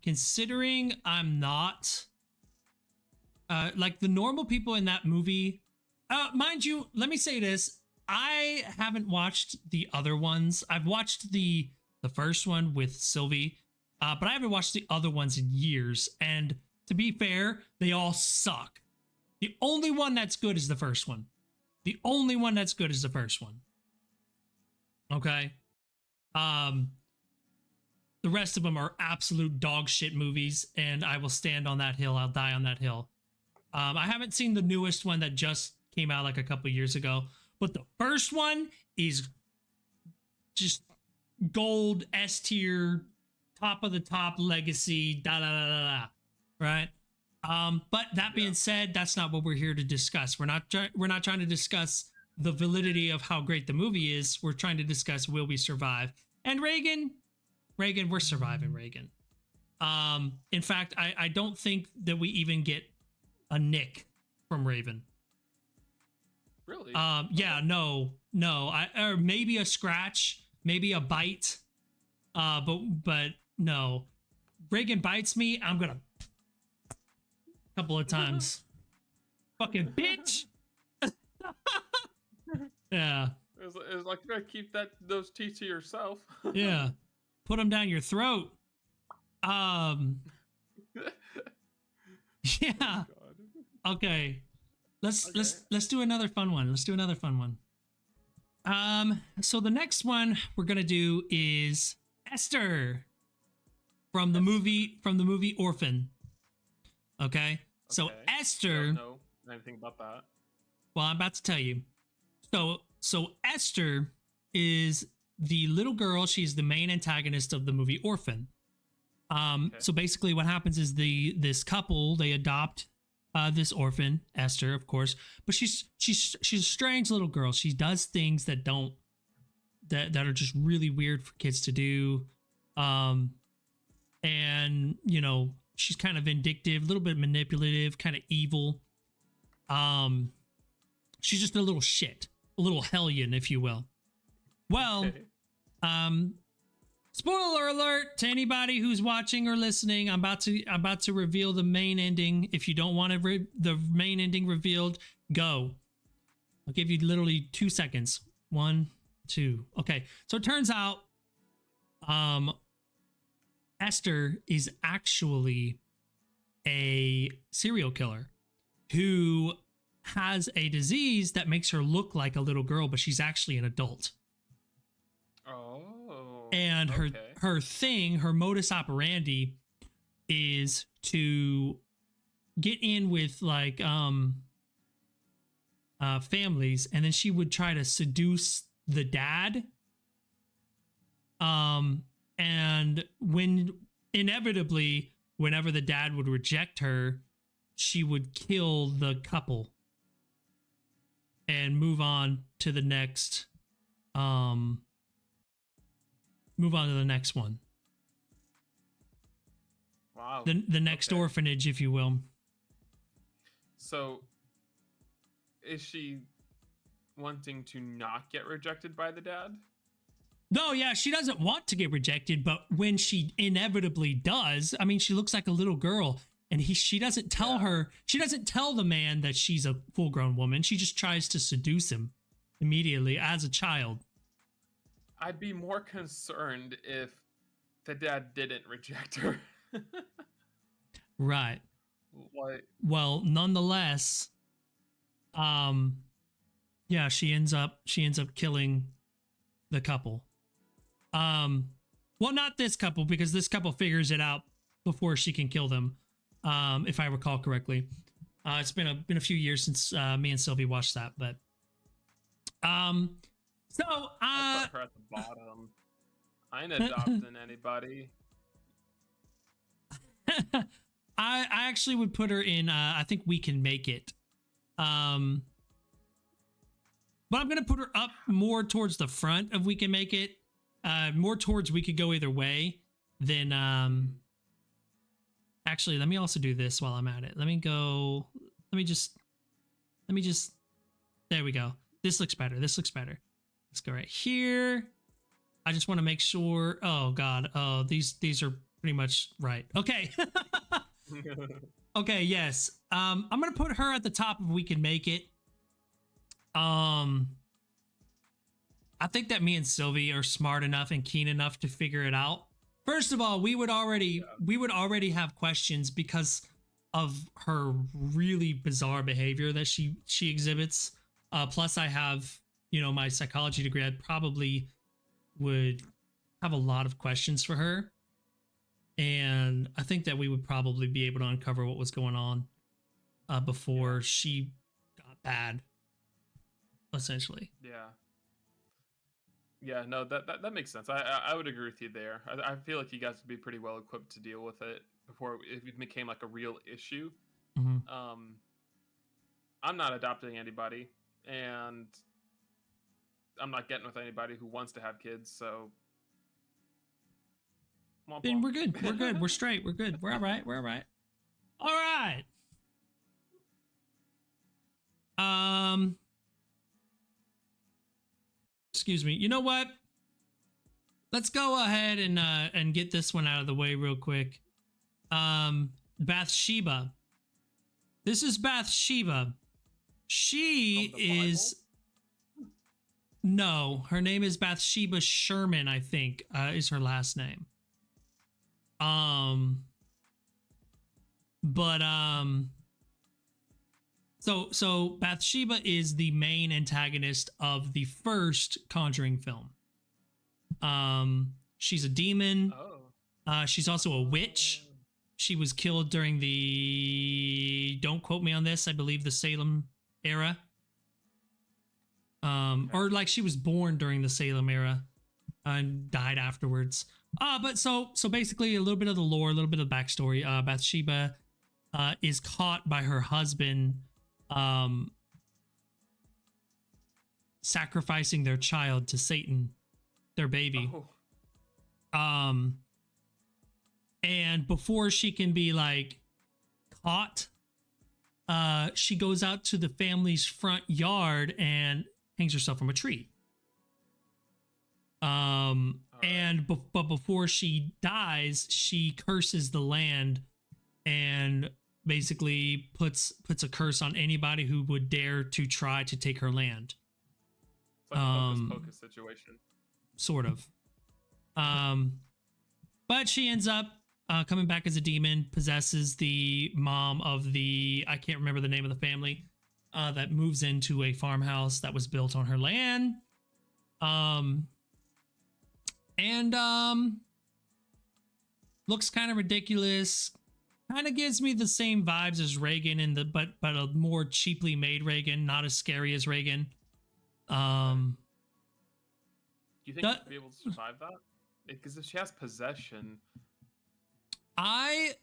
Speaker 2: Considering I'm not like the normal people in that movie, mind you, let me say this. I haven't watched the other ones. I've watched the first one with Sylvie, but I haven't watched the other ones in years. And to be fair, they all suck. The only one that's good is the first one. The only one that's good is the first one. Okay. The rest of them are absolute dog shit movies, and I will stand on that hill. I'll die on that hill. I haven't seen the newest one that just came out like a couple years ago, but the first one is just gold, S tier, top of the top legacy, da da da da da. Right? But that being said, that's not what we're here to discuss. We're not trying to discuss the validity of how great the movie is. We're trying to discuss, will we survive? And Reagan, we're surviving, Reagan. In fact, I don't think that we even get a nick from Raven.
Speaker 1: Really?
Speaker 2: Yeah, no. Or maybe a scratch, maybe a bite. But no. Reagan bites me, I'm gonna couple of times. Fucking bitch. Yeah.
Speaker 1: It's like you gotta keep those teeth to yourself.
Speaker 2: Yeah. Put them down your throat. Yeah.
Speaker 1: Oh,
Speaker 2: okay. Let's do another fun one. So the next one we're gonna do is Esther from the movie Orphan. Okay. So Esther.
Speaker 1: Don't know anything about that.
Speaker 2: Well, I'm about to tell you. So Esther is the little girl. She's the main antagonist of the movie Orphan. So basically what happens is this couple, they adopt this orphan, Esther, of course, but she's a strange little girl. She does things that are just really weird for kids to do. And you know, she's kind of vindictive, a little bit manipulative, kind of evil. She's just a little shit, a little hellion, if you will. Well,
Speaker 1: Okay.
Speaker 2: Spoiler alert to anybody who's watching or listening. I'm about to reveal the main ending. If you don't want the main ending revealed, go. I'll give you literally 2 seconds. 1, 2. Okay. So it turns out Esther is actually a serial killer who has a disease that makes her look like a little girl, but she's actually an adult.
Speaker 1: Oh.
Speaker 2: And
Speaker 1: okay.
Speaker 2: her modus operandi is to get in with like families, and then she would try to seduce the dad. And inevitably, whenever the dad would reject her, she would kill the couple and move on to the next one.
Speaker 1: Wow.
Speaker 2: The next orphanage, if you will.
Speaker 1: So, is she wanting to not get rejected by the dad?
Speaker 2: No, yeah, she doesn't want to get rejected, but when she inevitably does, I mean, she looks like a little girl, and she doesn't tell she doesn't tell the man that she's a full-grown woman. She just tries to seduce him immediately as a child.
Speaker 1: I'd be more concerned if the dad didn't reject her.
Speaker 2: Right.
Speaker 1: Like,
Speaker 2: well, nonetheless, yeah, she ends up killing the couple. Well, not this couple, because this couple figures it out before she can kill them, if I recall correctly. It's been a few years since me and Sylvie watched that, but so
Speaker 1: I put her at the bottom. I ain't adopting anybody.
Speaker 2: I actually would put her in I think We Can Make It. But I'm gonna put her up more towards the front of We Can Make It. More towards We Could Go Either Way than actually, let me also do this while I'm at it. Let me just there we go. This looks better. Let's go right here. I just want to make sure. Oh god. Oh, these are pretty much right. Okay. Okay, yes. I'm gonna put her at the top of We Can Make It. I think that me and Sylvie are smart enough and keen enough to figure it out. First of all, we would already have questions because of her really bizarre behavior that she exhibits. Plus, I have, my psychology degree. I probably would have a lot of questions for her, and I think that we would probably be able to uncover what was going on before she got bad, essentially.
Speaker 1: Yeah, no, that makes sense. I would agree with you there. I feel like you guys would be pretty well equipped to deal with it before it became like a real issue.
Speaker 2: Mm-hmm.
Speaker 1: I'm not adopting anybody, and I'm not getting with anybody who wants to have kids, so
Speaker 2: then we're good. We're straight. We're good. We're all right. All right. Excuse me. You know what? Let's go ahead and get this one out of the way real quick. Bathsheba. This is Bathsheba. She is... No, her name is Bathsheba Sherman, I think, is her last name. So Bathsheba is the main antagonist of the first Conjuring film. She's a demon. She's also a witch. She was killed during the, don't quote me on this, I believe the Salem era. Or like she was born during the Salem era and died afterwards. But so basically a little bit of the lore, a little bit of backstory. Bathsheba is caught by her husband sacrificing their child to Satan, their baby. And before she can be like caught, she goes out to the family's front yard and hangs herself from a tree. But before she dies, she curses the land and basically puts a curse on anybody who would dare to try to take her land.
Speaker 1: Like a focus situation.
Speaker 2: Sort of. But she ends up coming back as a demon, possesses the mom of the, I can't remember the name of the family, that moves into a farmhouse that was built on her land. Looks kind of ridiculous. Kind of gives me the same vibes as Reagan but a more cheaply made Reagan, not as scary as Reagan.
Speaker 1: Do you think she'll be able to survive that? Because if she has possession,
Speaker 2: the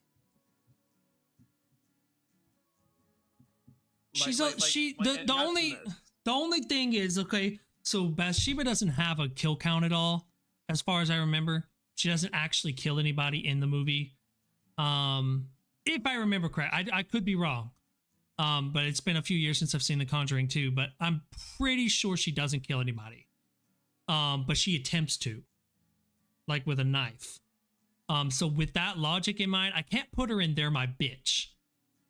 Speaker 2: only thing is, okay, so Bathsheba doesn't have a kill count at all, as far as I remember. She doesn't actually kill anybody in the movie. If I remember correct, I could be wrong. But it's been a few years since I've seen The Conjuring 2, but I'm pretty sure she doesn't kill anybody. But she attempts to, like with a knife. So with that logic in mind, I can't put her in there, my bitch,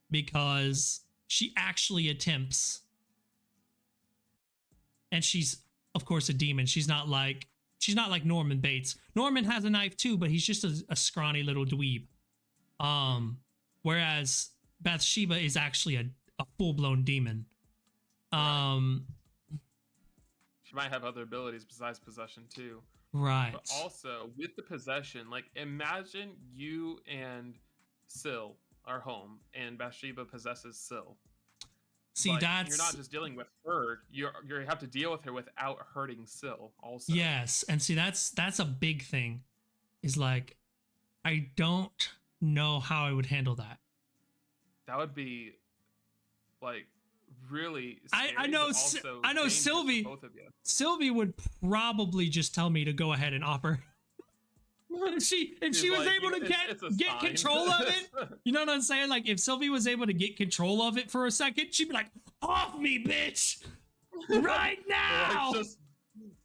Speaker 2: because she actually attempts. And she's, of course, a demon. She's not like Norman Bates. Norman has a knife too, but he's just a scrawny little dweeb. Whereas Bathsheba is actually a full-blown demon.
Speaker 1: She might have other abilities besides possession too.
Speaker 2: Right.
Speaker 1: But also with the possession, like imagine you and Syl are home and Bathsheba possesses Syl.
Speaker 2: See,
Speaker 1: like,
Speaker 2: that's...
Speaker 1: You're not just dealing with her, you have to deal with her without hurting Syl also.
Speaker 2: Yes, and see, that's a big thing. Is like, I don't know how I would handle that.
Speaker 1: That would be, like, really scary,
Speaker 2: I know Sylvie. Sylvie would probably just tell me to go ahead and offer. If she was able to get control of it, you know what I'm saying? Like, if Sylvie was able to get control of it for a second, she'd be like, "Off me, bitch, right now!"
Speaker 1: Like,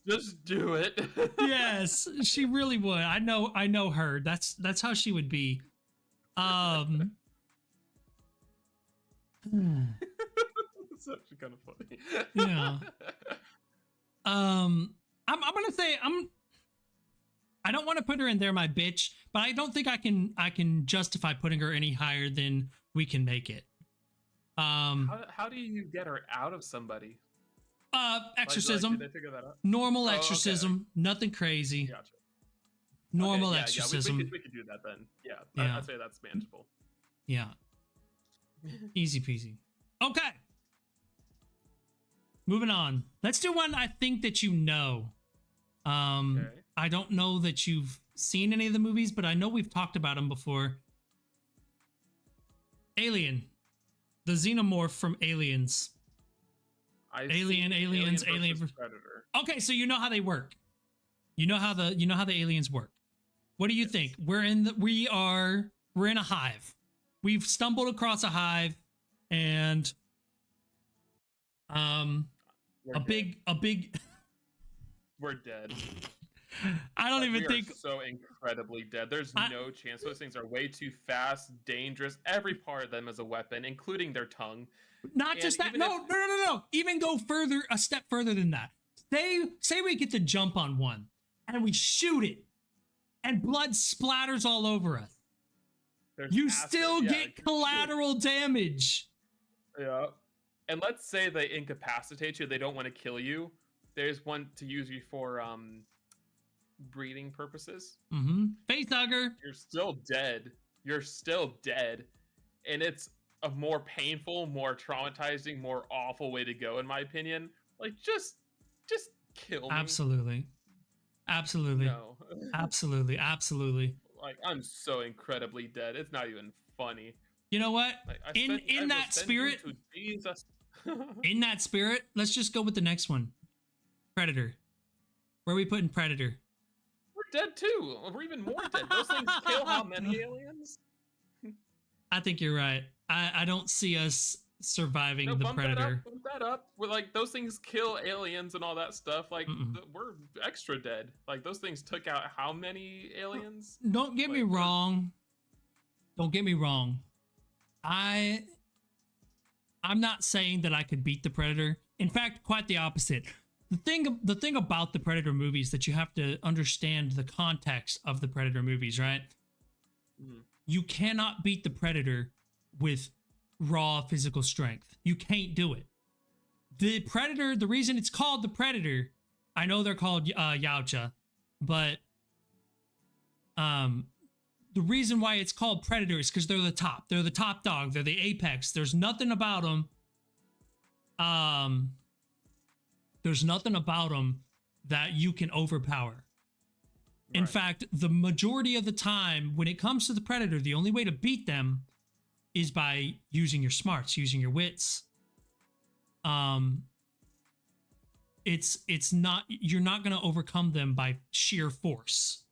Speaker 1: just do it.
Speaker 2: Yes, she really would. I know her. That's how she would be.
Speaker 1: It's actually kind of funny.
Speaker 2: Yeah. I'm gonna say I don't want to put her in there, my bitch, but I don't think I can justify putting her any higher than we can make it.
Speaker 1: How do you get her out of somebody?
Speaker 2: Exorcism.
Speaker 1: Did they figure that out?
Speaker 2: Normal exorcism. Okay. Nothing crazy.
Speaker 1: Gotcha.
Speaker 2: Normal exorcism.
Speaker 1: We could do that then. Yeah. I'd say that's manageable.
Speaker 2: Yeah. Easy peasy. Okay. Moving on. Let's do one I think that you know. Okay. I don't know that you've seen any of the movies, but I know we've talked about them before. Alien. The xenomorph from Aliens. Alien versus
Speaker 1: Predator.
Speaker 2: Okay, so you know how they work. You know how the aliens work. What do you think? We're in a hive. We've stumbled across a hive, and a big
Speaker 1: We're dead.
Speaker 2: I don't even think
Speaker 1: so incredibly dead. There's no chance. Those things are way too fast, dangerous. Every part of them is a weapon, including their tongue.
Speaker 2: Not just that. No. Even go further, a step further than that. Say we get the jump on one, and we shoot it, and blood splatters all over us. You still get collateral damage.
Speaker 1: Yeah. And let's say they incapacitate you. They don't want to kill you. There's one to use you for breeding purposes.
Speaker 2: Mm-hmm. Face hugger.
Speaker 1: You're still dead. And it's a more painful, more traumatizing, more awful way to go, in my opinion. Like, just kill me.
Speaker 2: Absolutely.
Speaker 1: No.
Speaker 2: Absolutely.
Speaker 1: Like, I'm so incredibly dead. It's not even funny.
Speaker 2: You know what? Like, in that spirit, let's just go with the next one. Predator. Where are we putting Predator?
Speaker 1: We're dead too, or even more dead. Those things kill how many aliens?
Speaker 2: I think you're right. I don't see us surviving
Speaker 1: No,
Speaker 2: the
Speaker 1: bump
Speaker 2: Predator.
Speaker 1: Bump that up. We're like, those things kill aliens and all that stuff. Like,
Speaker 2: Mm-mm.
Speaker 1: we're extra dead. Like, those things took out how many aliens?
Speaker 2: Don't get me wrong. Don't get me wrong. I'm not saying that I could beat the Predator. In fact, quite the opposite. The thing about the Predator movies that you have to understand the context of the Predator movies, right?
Speaker 1: Mm-hmm.
Speaker 2: You cannot beat the Predator with raw physical strength. You can't do it. The Predator, the reason it's called the Predator, I know they're called Yautja, but the reason why it's called Predator is because they're the top. They're the top dog. They're the apex. There's nothing about them. There's nothing about them that you can overpower. Right. In fact, the majority of the time, when it comes to the Predator, the only way to beat them is by using your smarts, using your wits. It's not, you're not going to overcome them by sheer force.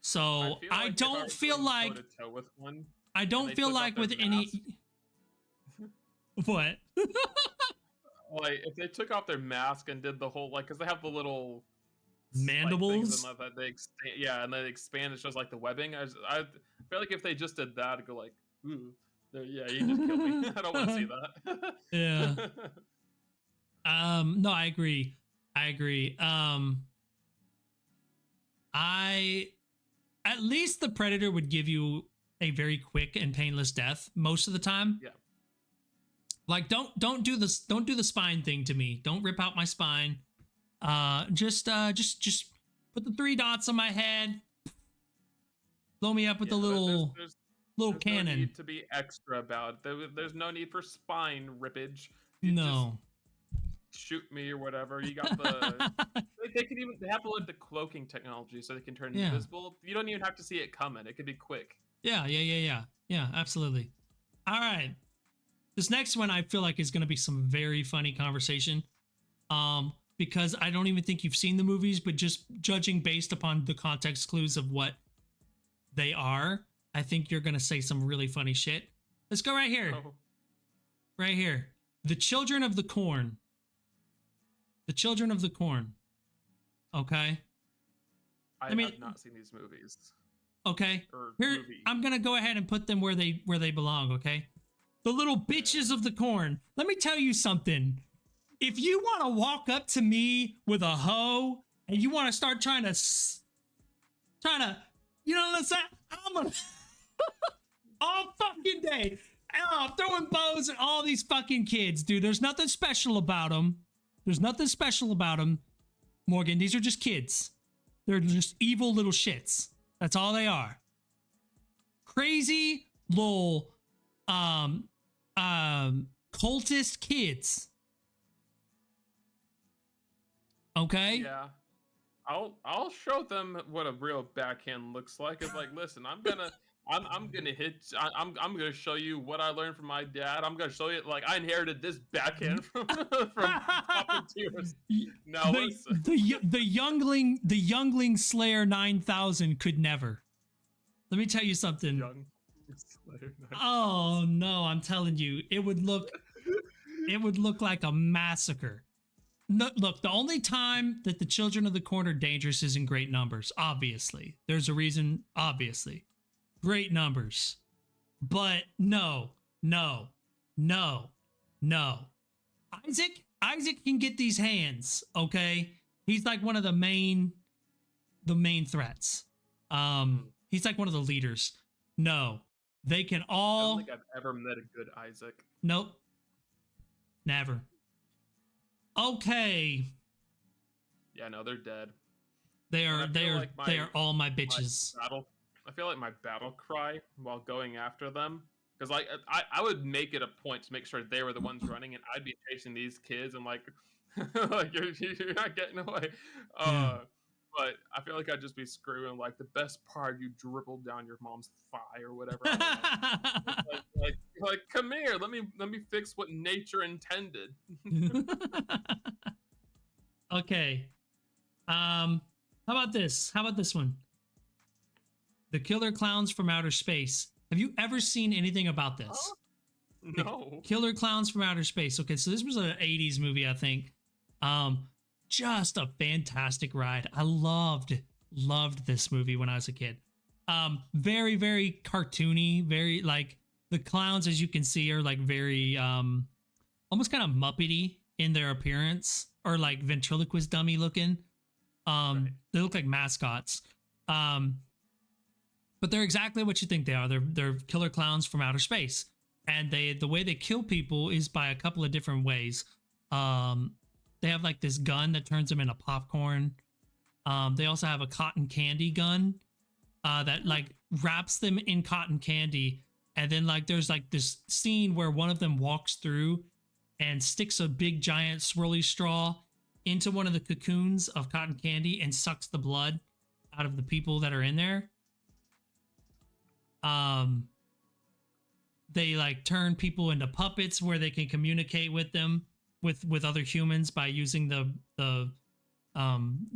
Speaker 2: So I don't feel like with any what
Speaker 1: like if they took off their mask and did the whole like because they have the little
Speaker 2: mandibles
Speaker 1: like, that they expand, and they expand. It shows like the webbing. I feel like if they just did that, I'd go like, ooh, yeah, you just killed me. I don't want to see that.
Speaker 2: Yeah. No, I agree. At least the Predator would give you a very quick and painless death most of the time.
Speaker 1: Yeah.
Speaker 2: Like don't do the spine thing to me. Don't rip out my spine. Just put the 3 dots on my head. Blow me up with the little cannon.
Speaker 1: No need to be extra about it. There's no need for spine rippage.
Speaker 2: No.
Speaker 1: Shoot me or whatever. You got the they have the cloaking technology so they can turn invisible. You don't even have to see it coming. It could be quick.
Speaker 2: Yeah, absolutely. All right, this next one I feel like is going to be some very funny conversation, because I don't even think you've seen the movies, but just judging based upon the context clues of what they are, I think you're going to say some really funny shit. Let's go right here. Right here. The Children of the Corn. The Children of the Corn. Okay.
Speaker 1: I have not seen these movies.
Speaker 2: Okay. Here, I'm gonna go ahead and put them where they belong. Okay. The little bitches of the corn. Let me tell you something. If you want to walk up to me with a hoe and you want to start trying to, you know what I'm saying? I'm gonna all fucking day. Throwing bows at all these fucking kids, dude. There's nothing special about them. Morgan, these are just kids. They're just evil little shits. That's all they are. Crazy little cultist kids. Okay?
Speaker 1: Yeah. I'll show them what a real backhand looks like. It's like, listen, I'm gonna show you what I learned from my dad. I'm gonna show you like I inherited this backhand from Papa Tears. Now listen.
Speaker 2: The youngling Slayer 9000 could never. Let me tell you something.
Speaker 1: Young Slayer 9000.
Speaker 2: Oh no, I'm telling you, it would look like a massacre. No, look, the only time that the Children of the Corn are dangerous is in great numbers. Obviously, there's a reason. Obviously, great numbers, but no. Isaac can get these hands. Okay, he's like one of the main threats. He's like one of the leaders. No, they can all.
Speaker 1: I don't think I've ever met a good Isaac.
Speaker 2: Nope, never. Okay.
Speaker 1: Yeah, no, they're dead.
Speaker 2: They are all my bitches.
Speaker 1: I feel like my battle cry while going after them, because like I would make it a point to make sure they were the ones running, and I'd be chasing these kids and like like you're not getting away. But I feel like I'd just be screaming like the best part you dribbled down your mom's thigh or whatever. like come here, let me fix what nature intended.
Speaker 2: Okay. How about this? How about this one? The Killer Clowns from Outer Space. Have you ever seen anything about this?
Speaker 1: No.
Speaker 2: Killer Clowns from Outer Space. Okay, so this was an 80s movie, I think. Just a fantastic ride. I loved this movie when I was a kid. Very, very cartoony, very like the clowns, as you can see, are like very almost kind of Muppety in their appearance, or like ventriloquist dummy looking.
Speaker 1: Right.
Speaker 2: They look like mascots. But they're exactly what you think they are. They're killer clowns from outer space. And the way they kill people is by a couple of different ways. They have like this gun that turns them into popcorn. They also have a cotton candy gun that like wraps them in cotton candy. And then like there's like this scene where one of them walks through and sticks a big giant swirly straw into one of the cocoons of cotton candy and sucks the blood out of the people that are in there. They like turn people into puppets where they can communicate with them with other humans by using the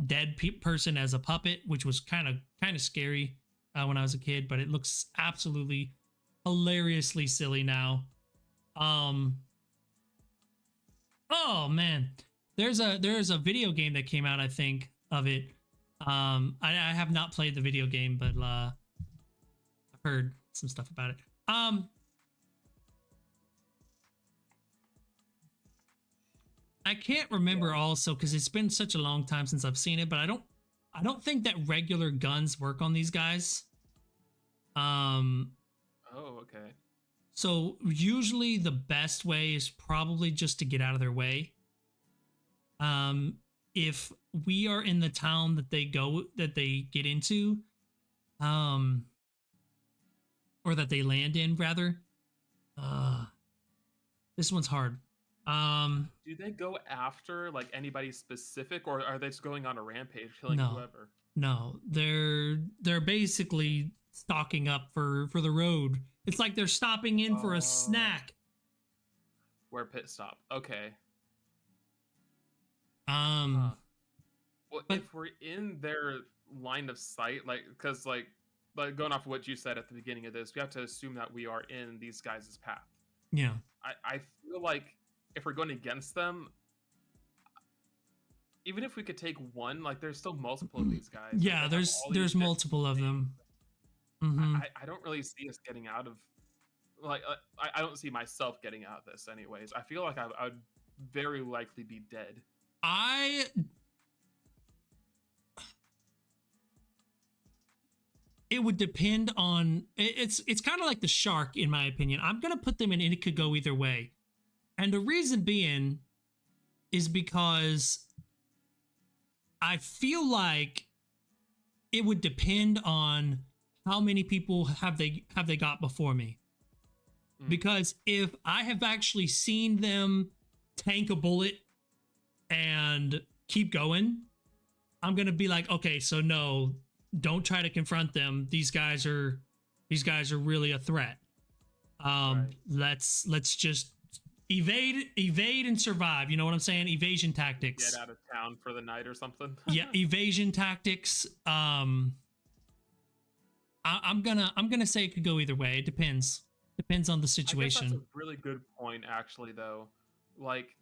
Speaker 2: dead person as a puppet, which was kind of scary when I was a kid, but it looks absolutely hilariously silly now. Oh man, there's a video game that came out, I think, of it. I have not played the video game, but I've heard some stuff about it. I can't remember also because it's been such a long time since I've seen it, but I don't think that regular guns work on these guys.
Speaker 1: Oh, okay.
Speaker 2: So usually the best way is probably just to get out of their way. If we are in the town that they get into, or that they land in rather, this one's hard.
Speaker 1: Do they go after like anybody specific, or are they just going on a rampage killing whoever?
Speaker 2: No, they're basically stocking up for the road. It's like they're stopping in for a snack.
Speaker 1: Where pit stop? Okay.
Speaker 2: Well, but,
Speaker 1: if we're in their line of sight, like, because like going off of what you said at the beginning of this, we have to assume that we are in these guys' path.
Speaker 2: Yeah.
Speaker 1: I feel like if we're going against them, even if we could take one, like there's still multiple of these guys.
Speaker 2: Yeah, there's multiple of them.
Speaker 1: Mm-hmm. I don't really see us getting out of, like, I don't see myself getting out of this anyways. I feel like I would very likely be dead.
Speaker 2: It would depend on, it's kind of like the shark in my opinion. I'm gonna put them in, and it could go either way. And the reason being is because I feel like it would depend on how many people have they got before me. Because if I have actually seen them tank a bullet and keep going, I'm going to be like, okay, so no, don't try to confront them. These guys are really a threat. Right. Let's just evade and survive. You know what I'm saying? Evasion tactics.
Speaker 1: Get out of town for the night or something.
Speaker 2: Yeah, evasion tactics. I'm gonna say it could go either way. It depends on the situation.
Speaker 1: I guess that's a really good point, actually, though. Like,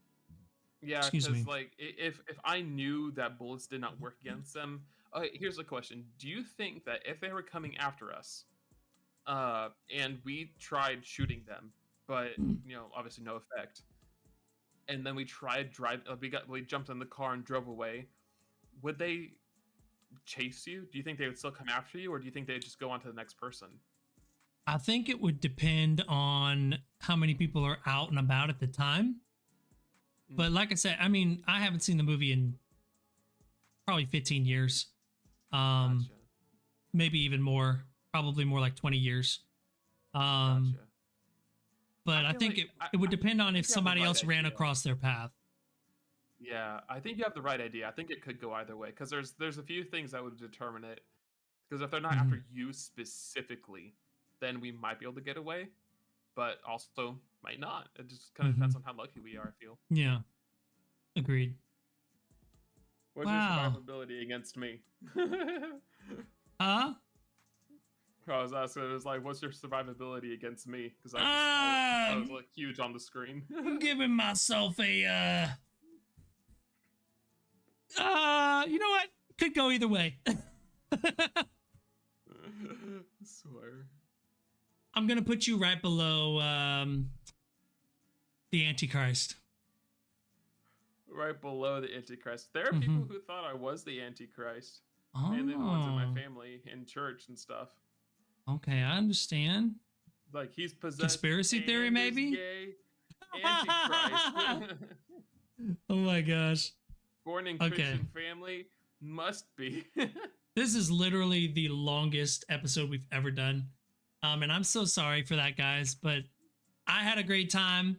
Speaker 1: yeah, because like if I knew that bullets did not work against them. Okay, here's a question: do you think that if they were coming after us, and we tried shooting them, but obviously no effect, and then we tried we jumped in the car and drove away, would they chase you? Do you think they would still come after you, or do you think they'd just go on to the next person?
Speaker 2: I think it would depend on how many people are out and about at the time. But like I said, I mean, I haven't seen the movie in probably 15 years. Gotcha. Maybe even more, probably more like 20 years. Gotcha. But I think like it would depend on if somebody else ran across their path.
Speaker 1: Yeah, I think you have the right idea. I think it could go either way, because there's a few things that would determine it. Because if they're not after you specifically, then we might be able to get away, but also might not. It just kind of depends on how lucky we are, I feel.
Speaker 2: Yeah, agreed.
Speaker 1: What's
Speaker 2: Wow.
Speaker 1: your survivability against me?
Speaker 2: Huh?
Speaker 1: I was asking, it was like, what's your survivability against me? Because I was like huge on the screen.
Speaker 2: Giving myself a you know what? Could go either way.
Speaker 1: Swear.
Speaker 2: I'm gonna put you right below the Antichrist.
Speaker 1: Right below the Antichrist. There are people who thought I was the Antichrist.
Speaker 2: Oh.
Speaker 1: Mainly the ones in my family in church and stuff.
Speaker 2: Okay, I understand.
Speaker 1: Like he's possessed.
Speaker 2: Conspiracy theory, maybe?
Speaker 1: Gay. Antichrist.
Speaker 2: Oh my gosh.
Speaker 1: Born in Christian family, must be.
Speaker 2: This is literally the longest episode we've ever done. And I'm so sorry for that, guys, but I had a great time.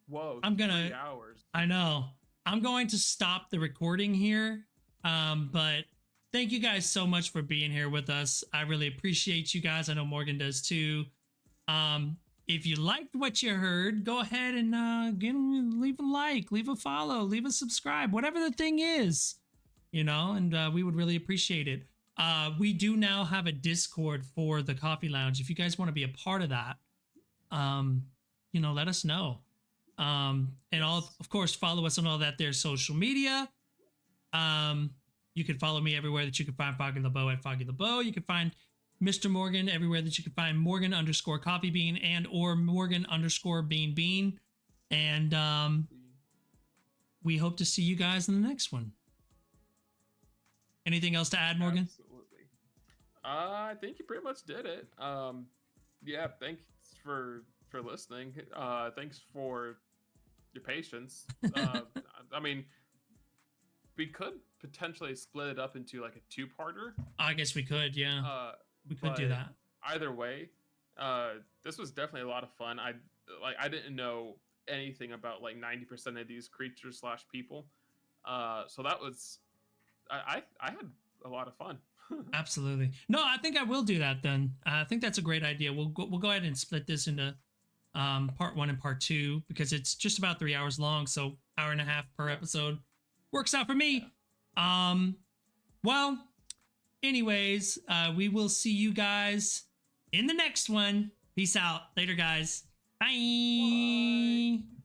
Speaker 1: Whoa,
Speaker 2: I'm gonna
Speaker 1: 3 hours.
Speaker 2: I know. I'm going to stop the recording here. But thank you guys so much for being here with us. I really appreciate you guys. I know Morgan does too. If you liked what you heard, go ahead and leave a like, leave a follow, leave a subscribe, whatever the thing is, and we would really appreciate it. We do now have a Discord for the Coffee Lounge. If you guys want to be a part of that, let us know. And of course, follow us on all that their social media. You can follow me everywhere that you can find Foggy LeBeau at Foggy LeBeau. You can find Mr. Morgan everywhere that you can find Morgan_Coffee Bean or Morgan_Bean Bean. And we hope to see you guys in the next one. Anything else to add, Morgan?
Speaker 1: Absolutely. I think you pretty much did it. Yeah, thanks for listening. Thanks for your patience. I mean, we could potentially split it up into like a 2-parter.
Speaker 2: I guess we could, yeah. We could do that.
Speaker 1: Either way, this was definitely a lot of fun. I didn't know anything about like 90% of these creatures / people. So that was I had a lot of fun.
Speaker 2: Absolutely. No, I think I will do that then. I think that's a great idea. We'll go ahead and split this into part 1 and part 2 because it's just about 3 hours long, so hour and a half per episode works out for me. Yeah. Well, anyways, we will see you guys in the next one. Peace out. Later, guys. Bye. Bye.